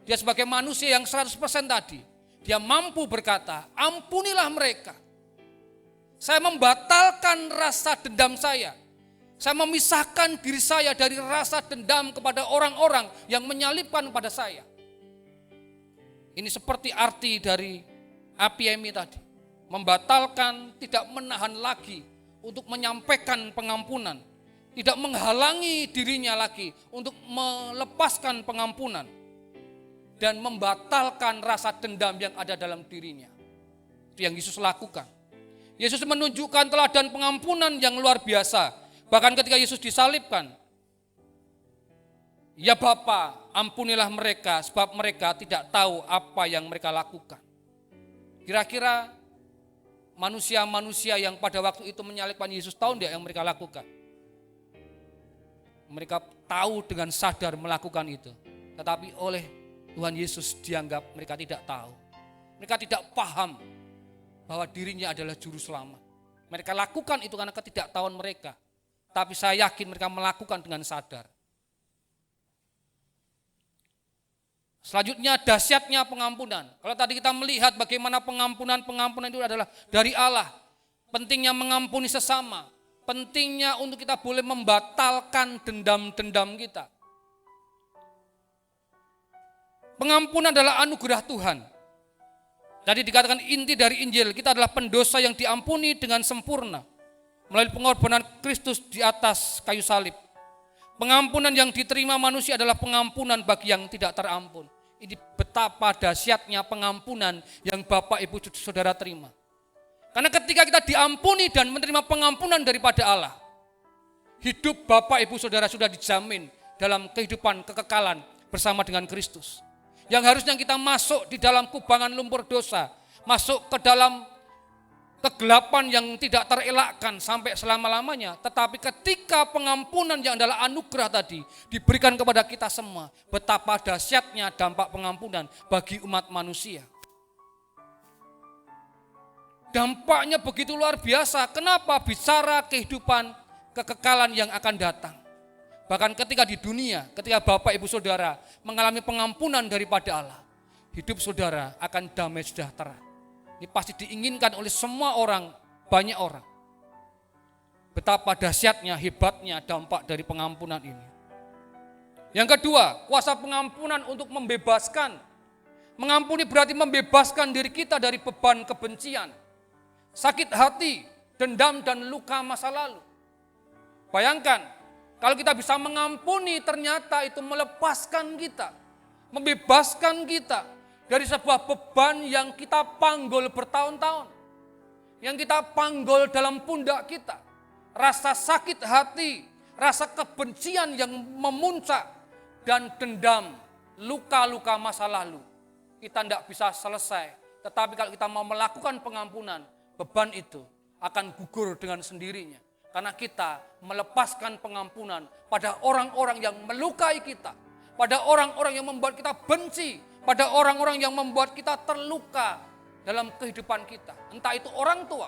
S4: dia sebagai manusia yang 100% tadi, dia mampu berkata, ampunilah mereka. Saya membatalkan rasa dendam saya. Saya memisahkan diri saya dari rasa dendam kepada orang-orang yang menyalibkan kepada saya. Ini seperti arti dari apiemi tadi. Membatalkan, tidak menahan lagi untuk menyampaikan pengampunan. Tidak menghalangi dirinya lagi untuk melepaskan pengampunan. Dan membatalkan rasa dendam yang ada dalam dirinya. Itu yang Yesus lakukan. Yesus menunjukkan teladan pengampunan yang luar biasa. Bahkan ketika Yesus disalibkan, Ya Bapa, ampunilah mereka sebab mereka tidak tahu apa yang mereka lakukan. Kira-kira manusia-manusia yang pada waktu itu menyalibkan Yesus tahu tidak yang mereka lakukan? Mereka tahu dengan sadar melakukan itu. Tetapi oleh Tuhan Yesus dianggap mereka tidak tahu. Mereka tidak paham bahwa dirinya adalah juru selamat. Mereka lakukan itu karena ketidaktahuan mereka. Tapi saya yakin mereka melakukan dengan sadar. Selanjutnya dahsyatnya pengampunan. Kalau tadi kita melihat bagaimana pengampunan itu adalah dari Allah. Pentingnya mengampuni sesama. Pentingnya untuk kita boleh membatalkan dendam-dendam kita. Pengampunan adalah anugerah Tuhan. Jadi dikatakan inti dari Injil, kita adalah pendosa yang diampuni dengan sempurna. Melalui pengorbanan Kristus di atas kayu salib. Pengampunan yang diterima manusia adalah pengampunan bagi yang tidak terampun. Ini betapa dahsyatnya pengampunan yang Bapak Ibu Saudara terima. Karena ketika kita diampuni dan menerima pengampunan daripada Allah, hidup Bapak Ibu Saudara sudah dijamin dalam kehidupan kekekalan bersama dengan Kristus. Yang harusnya kita masuk di dalam kubangan lumpur dosa, masuk ke dalam kegelapan yang tidak terelakkan sampai selama-lamanya. Tetapi ketika pengampunan yang adalah anugerah tadi diberikan kepada kita semua, betapa dahsyatnya dampak pengampunan bagi umat manusia. Dampaknya begitu luar biasa. Kenapa? Bicara kehidupan kekekalan yang akan datang. Bahkan ketika di dunia, ketika Bapak Ibu Saudara mengalami pengampunan daripada Allah, hidup saudara akan damai sejahtera. Ini pasti diinginkan oleh semua orang, banyak orang. Betapa dahsyatnya, hebatnya dampak dari pengampunan ini. Yang kedua, kuasa pengampunan untuk membebaskan. Mengampuni berarti membebaskan diri kita dari beban kebencian, sakit hati, dendam dan luka masa lalu. Bayangkan, kalau kita bisa mengampuni ternyata itu melepaskan kita, membebaskan kita dari sebuah beban yang kita panggul bertahun-tahun. Yang kita panggul dalam pundak kita. Rasa sakit hati, rasa kebencian yang memuncak, dan dendam, luka-luka masa lalu. Kita tidak bisa selesai. Tetapi kalau kita mau melakukan pengampunan, beban itu akan gugur dengan sendirinya. Karena kita melepaskan pengampunan pada orang-orang yang melukai kita. Pada orang-orang yang membuat kita benci. Pada orang-orang yang membuat kita terluka dalam kehidupan kita. Entah itu orang tua.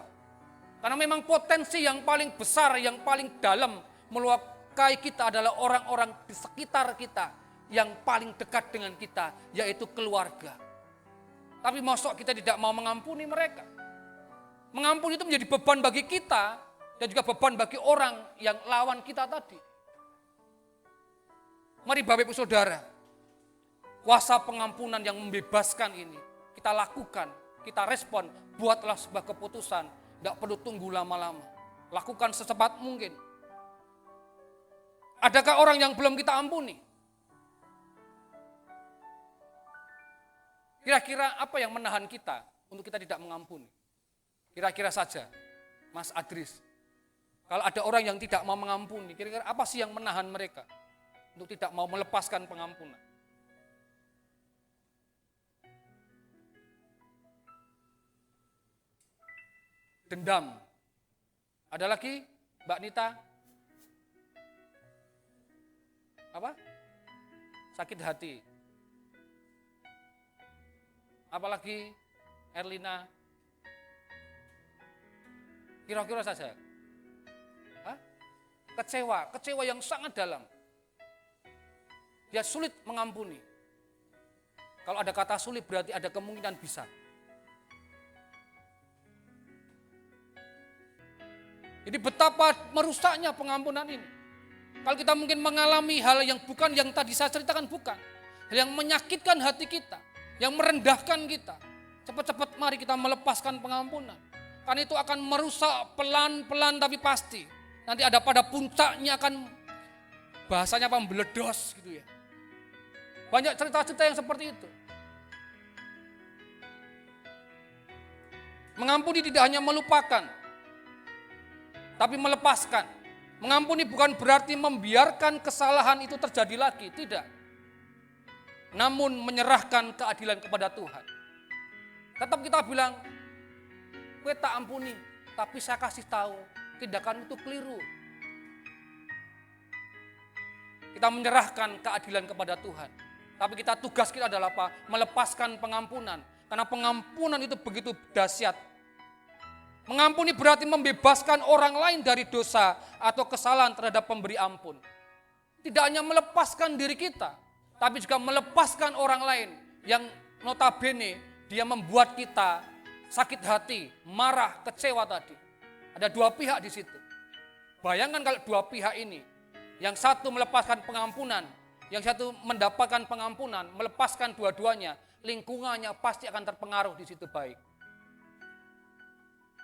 S4: Karena memang potensi yang paling besar, yang paling dalam melukai kita adalah orang-orang di sekitar kita. Yang paling dekat dengan kita, yaitu keluarga. Tapi masuk kita tidak mau mengampuni mereka. Mengampuni itu menjadi beban bagi kita. Dan juga beban bagi orang yang lawan kita tadi. Mari Bapak Ibu Saudara, kuasa pengampunan yang membebaskan ini kita lakukan, kita respon, buatlah sebuah keputusan, tidak perlu tunggu lama-lama. Lakukan secepat mungkin. Adakah orang yang belum kita ampuni? Kira-kira apa yang menahan kita untuk kita tidak mengampuni? Kira-kira saja, Mas Adris. Kalau ada orang yang tidak mau mengampuni, kira-kira apa sih yang menahan mereka untuk tidak mau melepaskan pengampunan? Dendam. Ada lagi, Mbak Nita? Apa? Sakit hati. Apalagi Erlina? Kira-kira saja. Kecewa yang sangat dalam. Dia sulit mengampuni. Kalau ada kata sulit berarti ada kemungkinan bisa. Jadi betapa merusaknya pengampunan ini. Kalau kita mungkin mengalami hal yang bukan yang tadi saya ceritakan, bukan. Hal yang menyakitkan hati kita, yang merendahkan kita. Cepat-cepat mari kita melepaskan pengampunan. Karena itu akan merusak pelan-pelan tapi pasti. Nanti ada pada puncaknya akan bahasanya apa, meledos gitu ya. Banyak cerita-cerita yang seperti itu. Mengampuni tidak hanya melupakan, tapi melepaskan. Mengampuni bukan berarti membiarkan kesalahan itu terjadi lagi, tidak. Namun menyerahkan keadilan kepada Tuhan. Tetap kita bilang, gue tak ampuni, tapi saya kasih tahu, tindakan itu keliru. Kita menyerahkan keadilan kepada Tuhan. Tapi tugas kita adalah apa? Melepaskan pengampunan. Karena pengampunan itu begitu dahsyat. Mengampuni berarti membebaskan orang lain dari dosa atau kesalahan terhadap pemberi ampun. Tidak hanya melepaskan diri kita, tapi juga melepaskan orang lain yang notabene dia membuat kita sakit hati, marah, kecewa tadi. Ada dua pihak di situ. Bayangkan kalau dua pihak ini, yang satu melepaskan pengampunan, yang satu mendapatkan pengampunan, melepaskan dua-duanya, lingkungannya pasti akan terpengaruh di situ baik.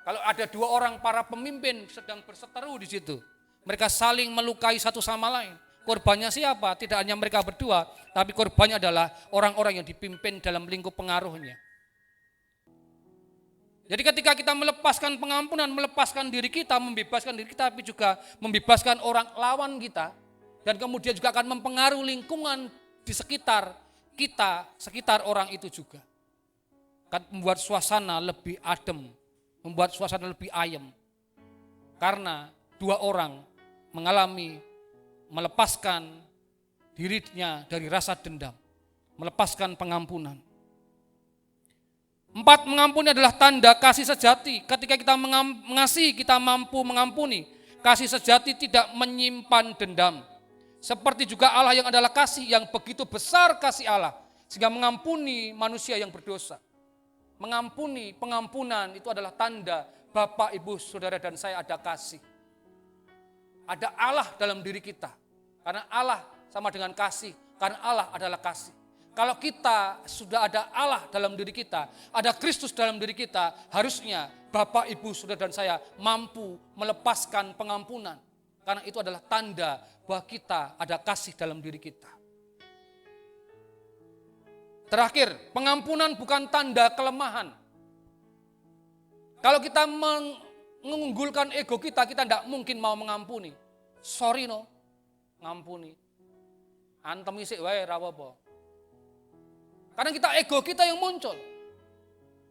S4: Kalau ada dua orang para pemimpin sedang berseteru di situ, mereka saling melukai satu sama lain. Korbannya siapa? Tidak hanya mereka berdua, tapi korbannya adalah orang-orang yang dipimpin dalam lingkup pengaruhnya. Jadi ketika kita melepaskan pengampunan, melepaskan diri kita, membebaskan diri kita, tapi juga membebaskan orang lawan kita, dan kemudian juga akan mempengaruhi lingkungan di sekitar kita, sekitar orang itu juga. Akan membuat suasana lebih adem, membuat suasana lebih ayem. Karena dua orang mengalami melepaskan dirinya dari rasa dendam, melepaskan pengampunan. 4, mengampuni adalah tanda kasih sejati. Ketika kita mengasihi, kita mampu mengampuni. Kasih sejati tidak menyimpan dendam. Seperti juga Allah yang adalah kasih, yang begitu besar kasih Allah, sehingga mengampuni manusia yang berdosa. Mengampuni, pengampunan itu adalah tanda Bapak, Ibu, Saudara, dan saya ada kasih. Ada Allah dalam diri kita. Karena Allah sama dengan kasih, karena Allah adalah kasih. Kalau kita sudah ada Allah dalam diri kita, ada Kristus dalam diri kita, harusnya Bapak, Ibu, Saudara, dan saya mampu melepaskan pengampunan. Karena itu adalah tanda bahwa kita ada kasih dalam diri kita. Terakhir, pengampunan bukan tanda kelemahan. Kalau kita mengunggulkan ego kita tidak mungkin mau mengampuni. Sorry no, ngampuni. Antem isik wae ra apa-apa. Karena ego kita yang muncul.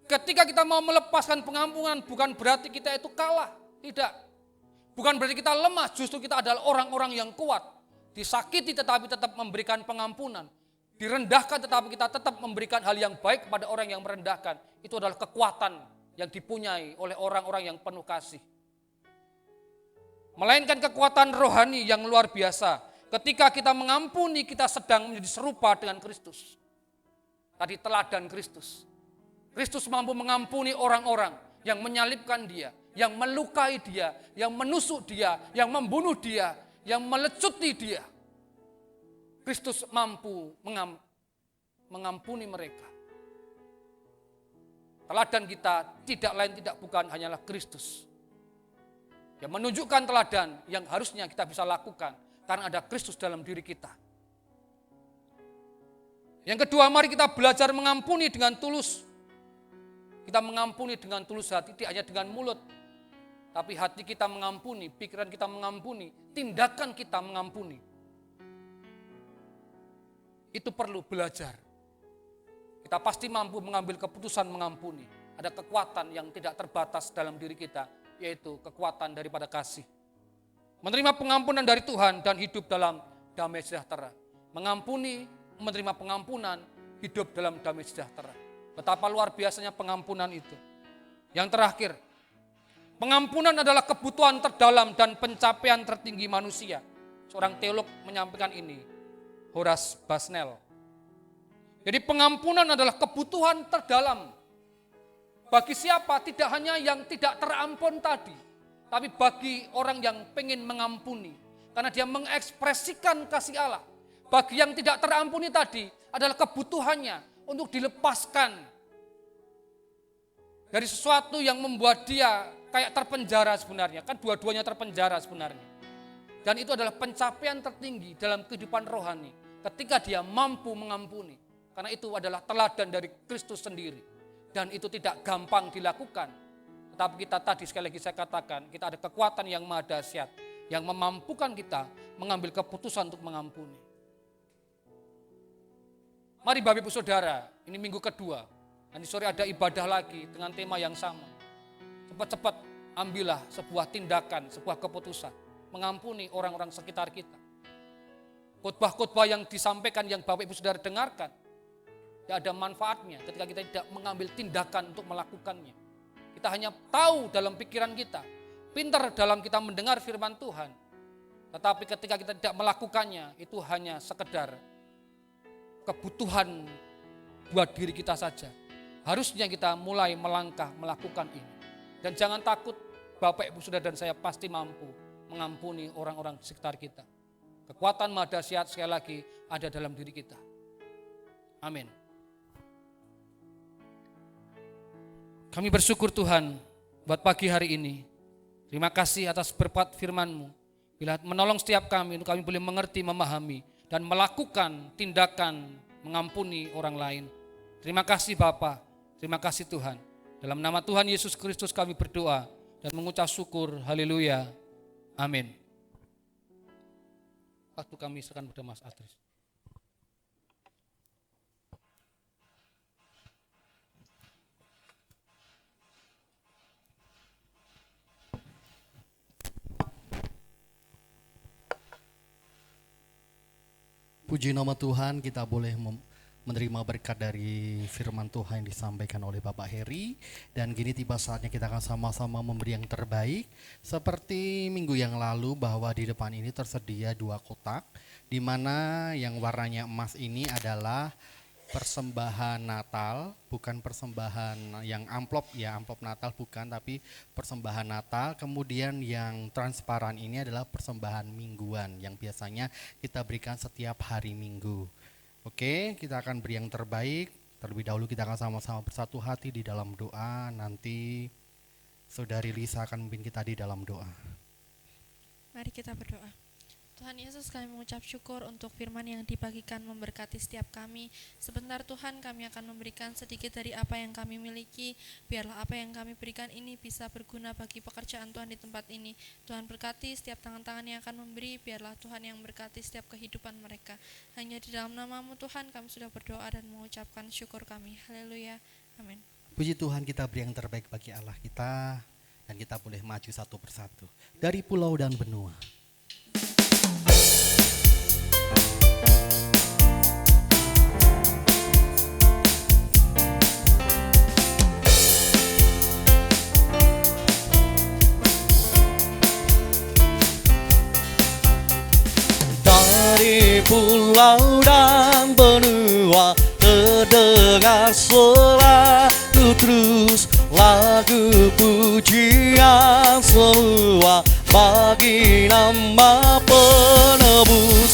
S4: Ketika kita mau melepaskan pengampunan, bukan berarti kita itu kalah. Tidak. Bukan berarti kita lemah, justru kita adalah orang-orang yang kuat. Disakiti tetapi tetap memberikan pengampunan. Direndahkan tetapi kita tetap memberikan hal yang baik kepada orang yang merendahkan. Itu adalah kekuatan yang dipunyai oleh orang-orang yang penuh kasih. Melainkan kekuatan rohani yang luar biasa. Ketika kita mengampuni, kita sedang menjadi serupa dengan Kristus. Tadi teladan Kristus. Kristus mampu mengampuni orang-orang yang menyalibkan dia, yang melukai dia, yang menusuk dia, yang membunuh dia, yang melecuti dia. Kristus mampu mengampuni mereka. Teladan kita tidak lain tidak bukan hanyalah Kristus. Yang menunjukkan teladan yang harusnya kita bisa lakukan karena ada Kristus dalam diri kita. Yang kedua, mari kita belajar mengampuni dengan tulus. Kita mengampuni dengan tulus hati, tidak hanya dengan mulut. Tapi hati kita mengampuni, pikiran kita mengampuni, tindakan kita mengampuni. Itu perlu belajar. Kita pasti mampu mengambil keputusan mengampuni. Ada kekuatan yang tidak terbatas dalam diri kita, yaitu kekuatan daripada kasih. Menerima pengampunan dari Tuhan dan hidup dalam damai sejahtera. Mengampuni, menerima pengampunan, hidup dalam damai sejahtera. Betapa luar biasanya pengampunan itu. Yang terakhir, pengampunan adalah kebutuhan terdalam dan pencapaian tertinggi manusia. Seorang teolog menyampaikan ini, Horace Busnell. Jadi pengampunan adalah kebutuhan terdalam. Bagi siapa? Tidak hanya yang tidak terampun tadi, tapi bagi orang yang pengen mengampuni. Karena dia mengekspresikan kasih Allah. Bagi yang tidak terampuni tadi adalah kebutuhannya untuk dilepaskan dari sesuatu yang membuat dia kayak terpenjara sebenarnya. Kan dua-duanya terpenjara sebenarnya. Dan itu adalah pencapaian tertinggi dalam kehidupan rohani ketika dia mampu mengampuni. Karena itu adalah teladan dari Kristus sendiri. Dan itu tidak gampang dilakukan. Tetapi kita tadi sekali lagi saya katakan, kita ada kekuatan yang maha dahsyat yang memampukan kita mengambil keputusan untuk mengampuni. Mari Bapak Ibu Saudara, ini minggu kedua. Nanti sore ada ibadah lagi dengan tema yang sama. Cepat-cepat ambillah sebuah tindakan, sebuah keputusan. Mengampuni orang-orang sekitar kita. Khotbah-khotbah yang disampaikan yang Bapak Ibu Saudara dengarkan, tidak ada manfaatnya ketika kita tidak mengambil tindakan untuk melakukannya. Kita hanya tahu dalam pikiran kita, pintar dalam kita mendengar firman Tuhan. Tetapi ketika kita tidak melakukannya, itu hanya sekedar kebutuhan buat diri kita saja. Harusnya kita mulai melangkah melakukan ini. Dan jangan takut, Bapak Ibu Saudara dan saya pasti mampu mengampuni orang-orang di sekitar kita. Kekuatan maha dahsyat sekali lagi ada dalam diri kita. Amin. Kami bersyukur Tuhan buat pagi hari ini. Terima kasih atas berkat firman-Mu. Bila menolong setiap kami, untuk kami boleh mengerti, memahami, dan melakukan tindakan mengampuni orang lain. Terima kasih Bapa, terima kasih Tuhan. Dalam nama Tuhan Yesus Kristus kami berdoa dan mengucap syukur. Haleluya. Amin. Waktu kami serahkan pada Mas Adris.
S1: Puji nama Tuhan, kita boleh menerima berkat dari firman Tuhan yang disampaikan oleh Bapak Heri. Dan gini tiba saatnya kita akan sama-sama memberi yang terbaik. Seperti minggu yang lalu bahwa di depan ini tersedia 2 kotak, di mana yang warnanya emas ini adalah persembahan Natal, bukan persembahan yang amplop Natal bukan, tapi persembahan Natal. Kemudian yang transparan ini adalah persembahan mingguan yang biasanya kita berikan setiap hari Minggu. Oke, kita akan beri yang terbaik. Terlebih dahulu kita akan sama-sama bersatu hati di dalam doa. Nanti Saudari Lisa akan memimpin kita di dalam doa.
S2: Mari kita berdoa. Tuhan Yesus, kami mengucap syukur untuk firman yang dibagikan memberkati setiap kami. Sebentar Tuhan, kami akan memberikan sedikit dari apa yang kami miliki. Biarlah apa yang kami berikan ini bisa berguna bagi pekerjaan Tuhan di tempat ini. Tuhan berkati setiap tangan-tangan yang akan memberi. Biarlah Tuhan yang berkati setiap kehidupan mereka. Hanya di dalam nama-Mu Tuhan kami sudah berdoa dan mengucapkan syukur kami. Haleluya. Amin.
S1: Puji Tuhan, kita beri yang terbaik bagi Allah kita. Dan kita boleh maju satu persatu. Dari pulau dan benua.
S3: Dari pulau dan benua terdengar selalu terus lagu pujian semua bagi nama penebus.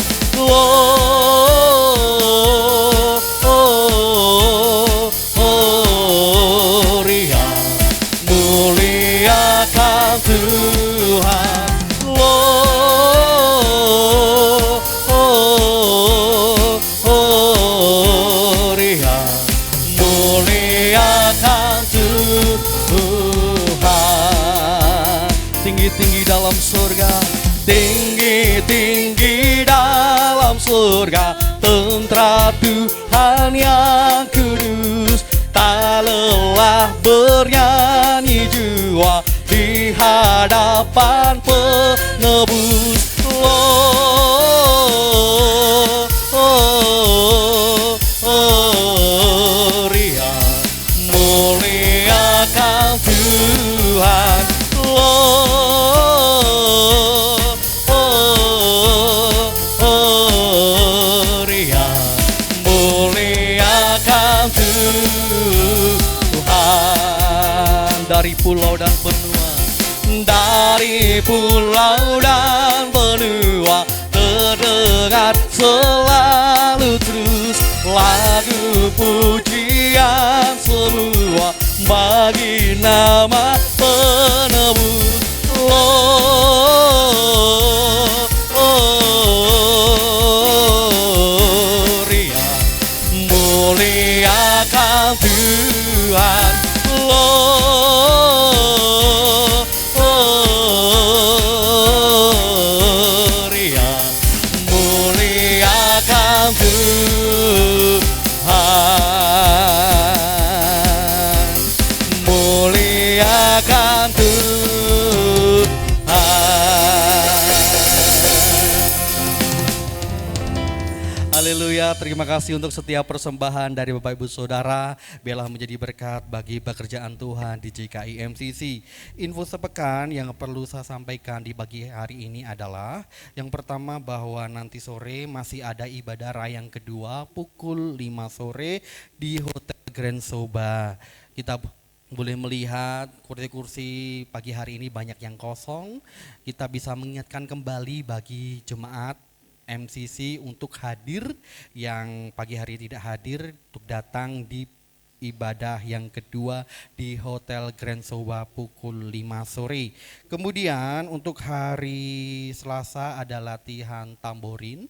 S3: Gloria, muliakan Tuhan. Gloria, muliakan Tuhan. Tinggi-tinggi dalam surga, tinggi-tinggi dalam surga, tentara Tuhan yang kudus, tak lelah bernyanyi jua di hadapan penebus. Gloria, muliakan Tuhan. Gloria, muliakan Tuhan. Dari pulau dan benua, dari pulau dan benua terdengar selalu terus lagu pujian semua bagi nama penebus. Gloria, muliakan Tuhan. Gloria, muliakan Tuhan.
S1: Haleluya, terima kasih untuk setiap persembahan dari Bapak Ibu Saudara. Biarlah menjadi berkat bagi pekerjaan Tuhan di GKI MCC. Info sepekan yang perlu saya sampaikan di pagi hari ini adalah yang pertama bahwa nanti sore masih ada ibadah raya yang kedua pukul 5 sore di Hotel Grand Soba. Kita boleh melihat kursi-kursi pagi hari ini banyak yang kosong. Kita bisa mengingatkan kembali bagi jemaat MCC untuk hadir, yang pagi hari tidak hadir untuk datang di ibadah yang kedua di Hotel Grand Soba pukul 5 sore. Kemudian untuk hari Selasa ada latihan tamborin.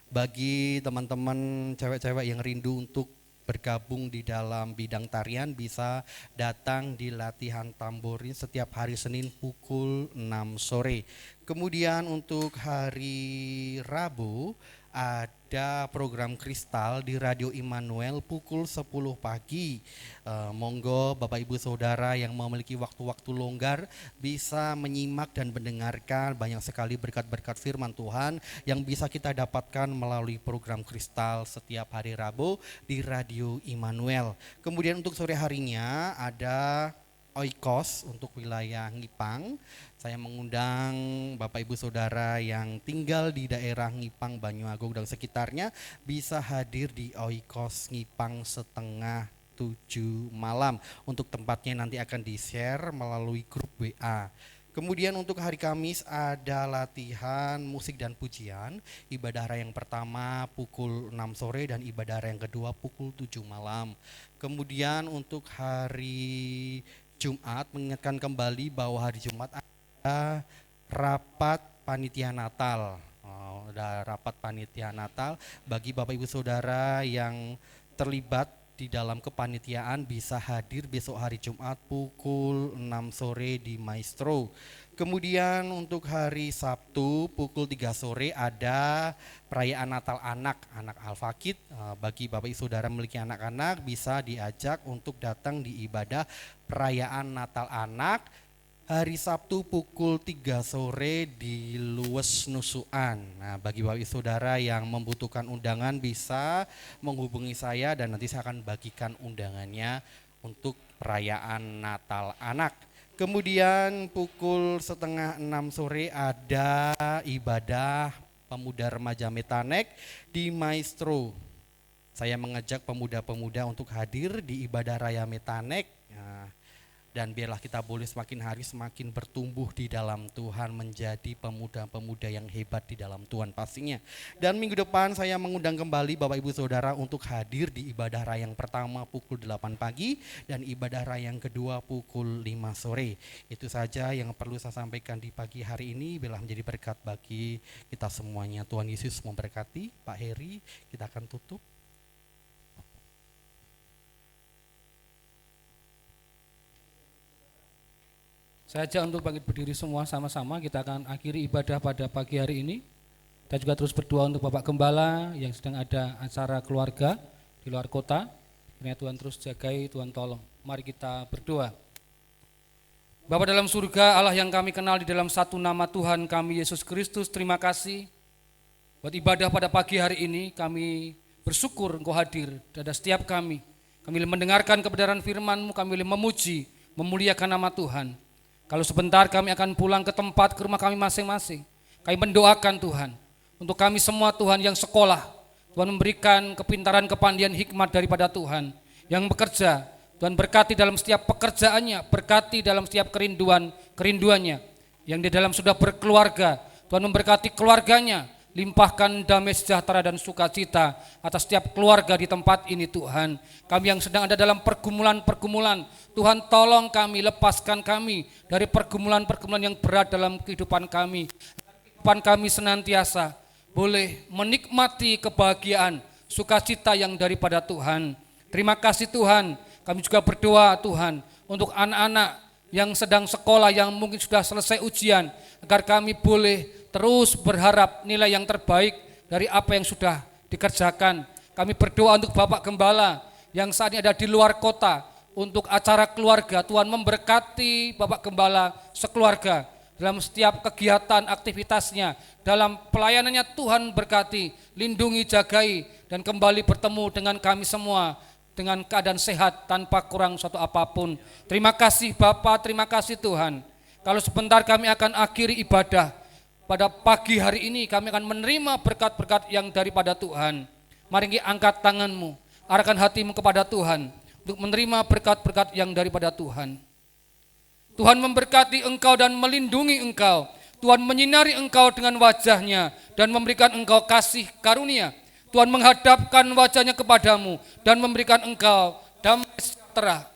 S1: Bagi teman-teman cewek-cewek yang rindu untuk bergabung di dalam bidang tarian bisa datang di latihan tamborin setiap hari Senin pukul 6 sore. Kemudian untuk hari Rabu ada program kristal di Radio Immanuel pukul 10 pagi. Monggo Bapak Ibu Saudara yang memiliki waktu-waktu longgar bisa menyimak dan mendengarkan banyak sekali berkat-berkat firman Tuhan yang bisa kita dapatkan melalui program kristal setiap hari Rabu di Radio Immanuel. Kemudian untuk sore harinya ada Oikos untuk wilayah Ngipang. Saya mengundang Bapak Ibu Saudara yang tinggal di daerah Ngipang, Banyuagung dan sekitarnya bisa hadir di Oikos Ngipang setengah 7 malam. Untuk tempatnya nanti akan di-share melalui grup WA. Kemudian untuk hari Kamis ada latihan musik dan pujian. Ibadah raya yang pertama pukul 6 sore dan ibadah raya yang kedua pukul 7 malam. Kemudian untuk hari Jumat mengingatkan kembali bahwa hari Jumat ada rapat panitia Natal. Ada rapat panitia Natal bagi Bapak Ibu Saudara yang terlibat di dalam kepanitiaan bisa hadir besok hari Jumat pukul 6 sore di Maestro. Kemudian untuk hari Sabtu pukul 3 sore ada perayaan Natal anak Al-Fakid. Bagi Bapak Ibu Saudara memiliki anak-anak bisa diajak untuk datang di ibadah perayaan Natal anak hari Sabtu pukul 3 sore di Luwes Nusuan. Nah, bagi Bapak Ibu Saudara yang membutuhkan undangan bisa menghubungi saya dan nanti saya akan bagikan undangannya untuk perayaan Natal anak. Kemudian pukul setengah 6 sore ada ibadah pemuda remaja Metanek di Maestro. Saya mengajak pemuda-pemuda untuk hadir di ibadah raya Metanek. Dan biarlah kita boleh semakin hari semakin bertumbuh di dalam Tuhan, menjadi pemuda-pemuda yang hebat di dalam Tuhan pastinya. Dan minggu depan saya mengundang kembali Bapak Ibu Saudara untuk hadir di ibadah raya yang pertama pukul 8 pagi dan ibadah raya yang kedua pukul 5 sore. Itu saja yang perlu saya sampaikan di pagi hari ini. Biarlah menjadi berkat bagi kita semuanya. Tuhan Yesus memberkati. Pak Heri, kita akan tutup.
S4: Saya ajak untuk bangkit berdiri semua sama-sama, kita akan akhiri ibadah pada pagi hari ini. Kita juga terus berdoa untuk Bapak Gembala yang sedang ada acara keluarga di luar kota. Kiranya Tuhan terus jagai, Tuhan tolong. Mari kita berdoa. Bapa dalam surga, Allah yang kami kenal di dalam satu nama Tuhan kami Yesus Kristus, terima kasih buat ibadah pada pagi hari ini. Kami bersyukur Engkau hadir pada setiap kami. Kami boleh mendengarkan kebenaran firman-Mu, kami boleh memuji, memuliakan nama Tuhan. Kalau sebentar kami akan pulang ke tempat, ke rumah kami masing-masing. Kami mendoakan Tuhan, untuk kami semua Tuhan yang sekolah, Tuhan memberikan kepintaran, kepandian, hikmat daripada Tuhan. Yang bekerja, Tuhan berkati dalam setiap pekerjaannya, berkati dalam setiap kerinduannya. Yang di dalam sudah berkeluarga, Tuhan memberkati keluarganya, limpahkan damai sejahtera dan sukacita atas setiap keluarga di tempat ini Tuhan. Kami yang sedang ada dalam pergumulan-pergumulan, Tuhan tolong kami, lepaskan kami dari pergumulan-pergumulan yang berat dalam kehidupan kami. Kehidupan kami senantiasa boleh menikmati kebahagiaan, sukacita yang daripada Tuhan. Terima kasih Tuhan, kami juga berdoa Tuhan untuk anak-anak yang sedang sekolah, yang mungkin sudah selesai ujian, agar kami boleh terus berharap nilai yang terbaik dari apa yang sudah dikerjakan. Kami berdoa untuk Bapak Gembala yang saat ini ada di luar kota. untuk acara keluarga. Tuhan memberkati Bapak Gembala sekeluarga dalam setiap kegiatan aktivitasnya, dalam pelayanannya. Tuhan berkati, lindungi, jagai, dan kembali bertemu dengan kami semua dengan keadaan sehat tanpa kurang suatu apapun. Terima kasih Bapak, terima kasih Tuhan. Kalau sebentar kami akan akhiri ibadah, pada pagi hari ini kami akan menerima berkat-berkat yang daripada Tuhan. Mari angkat tanganmu, arahkan hatimu kepada Tuhan untuk menerima berkat-berkat yang daripada Tuhan. Tuhan memberkati engkau dan melindungi engkau. Tuhan menyinari engkau dengan wajahnya dan memberikan engkau kasih karunia. Tuhan menghadapkan wajahnya kepadamu dan memberikan engkau damai sejahtera.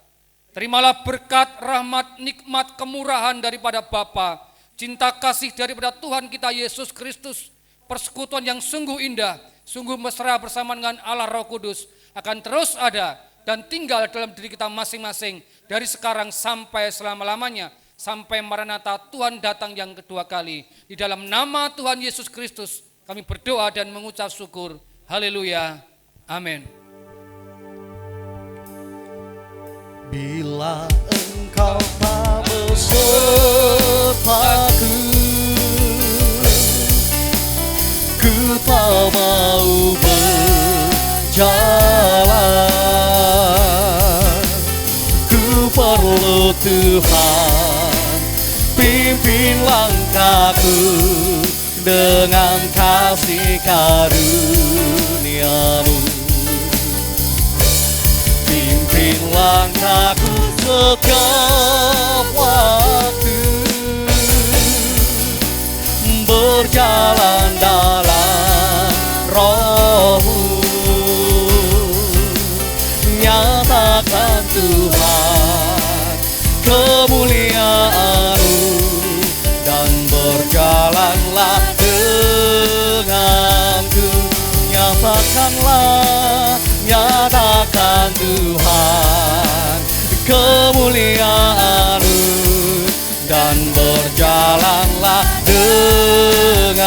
S4: Terimalah berkat, rahmat, nikmat, kemurahan daripada Bapa, cinta kasih daripada Tuhan kita Yesus Kristus, persekutuan yang sungguh indah, sungguh mesra bersama dengan Allah Roh Kudus akan terus ada dan tinggal dalam diri kita masing-masing dari sekarang sampai selama-lamanya, sampai Maranatha Tuhan datang yang kedua kali. Di dalam nama Tuhan Yesus Kristus kami berdoa dan mengucap syukur. Haleluya. Amin.
S1: Bila engkau tak besertaku, ku tak mau berjalan. Ku perlu Tuhan, pimpin langkahku dengan kasih karunia-Mu. Pimpin langkahku setiap waktu, berjalan dalam Roh-Mu. Nyatakan Tuhan kemuliaan-Mu dan berjalanlah denganku. Nyatakan Tuhan kemuliaan-Mu dan berjalanlah denganku.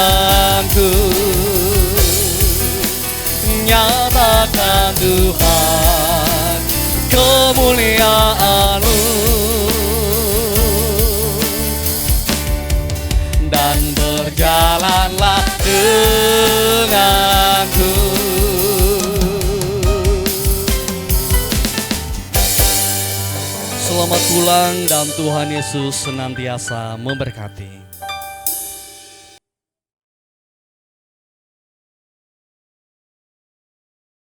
S1: Nyatakan Tuhan kemuliaan-Mu dan berjalanlah denganku. Selamat pulang dan Tuhan Yesus senantiasa memberkati.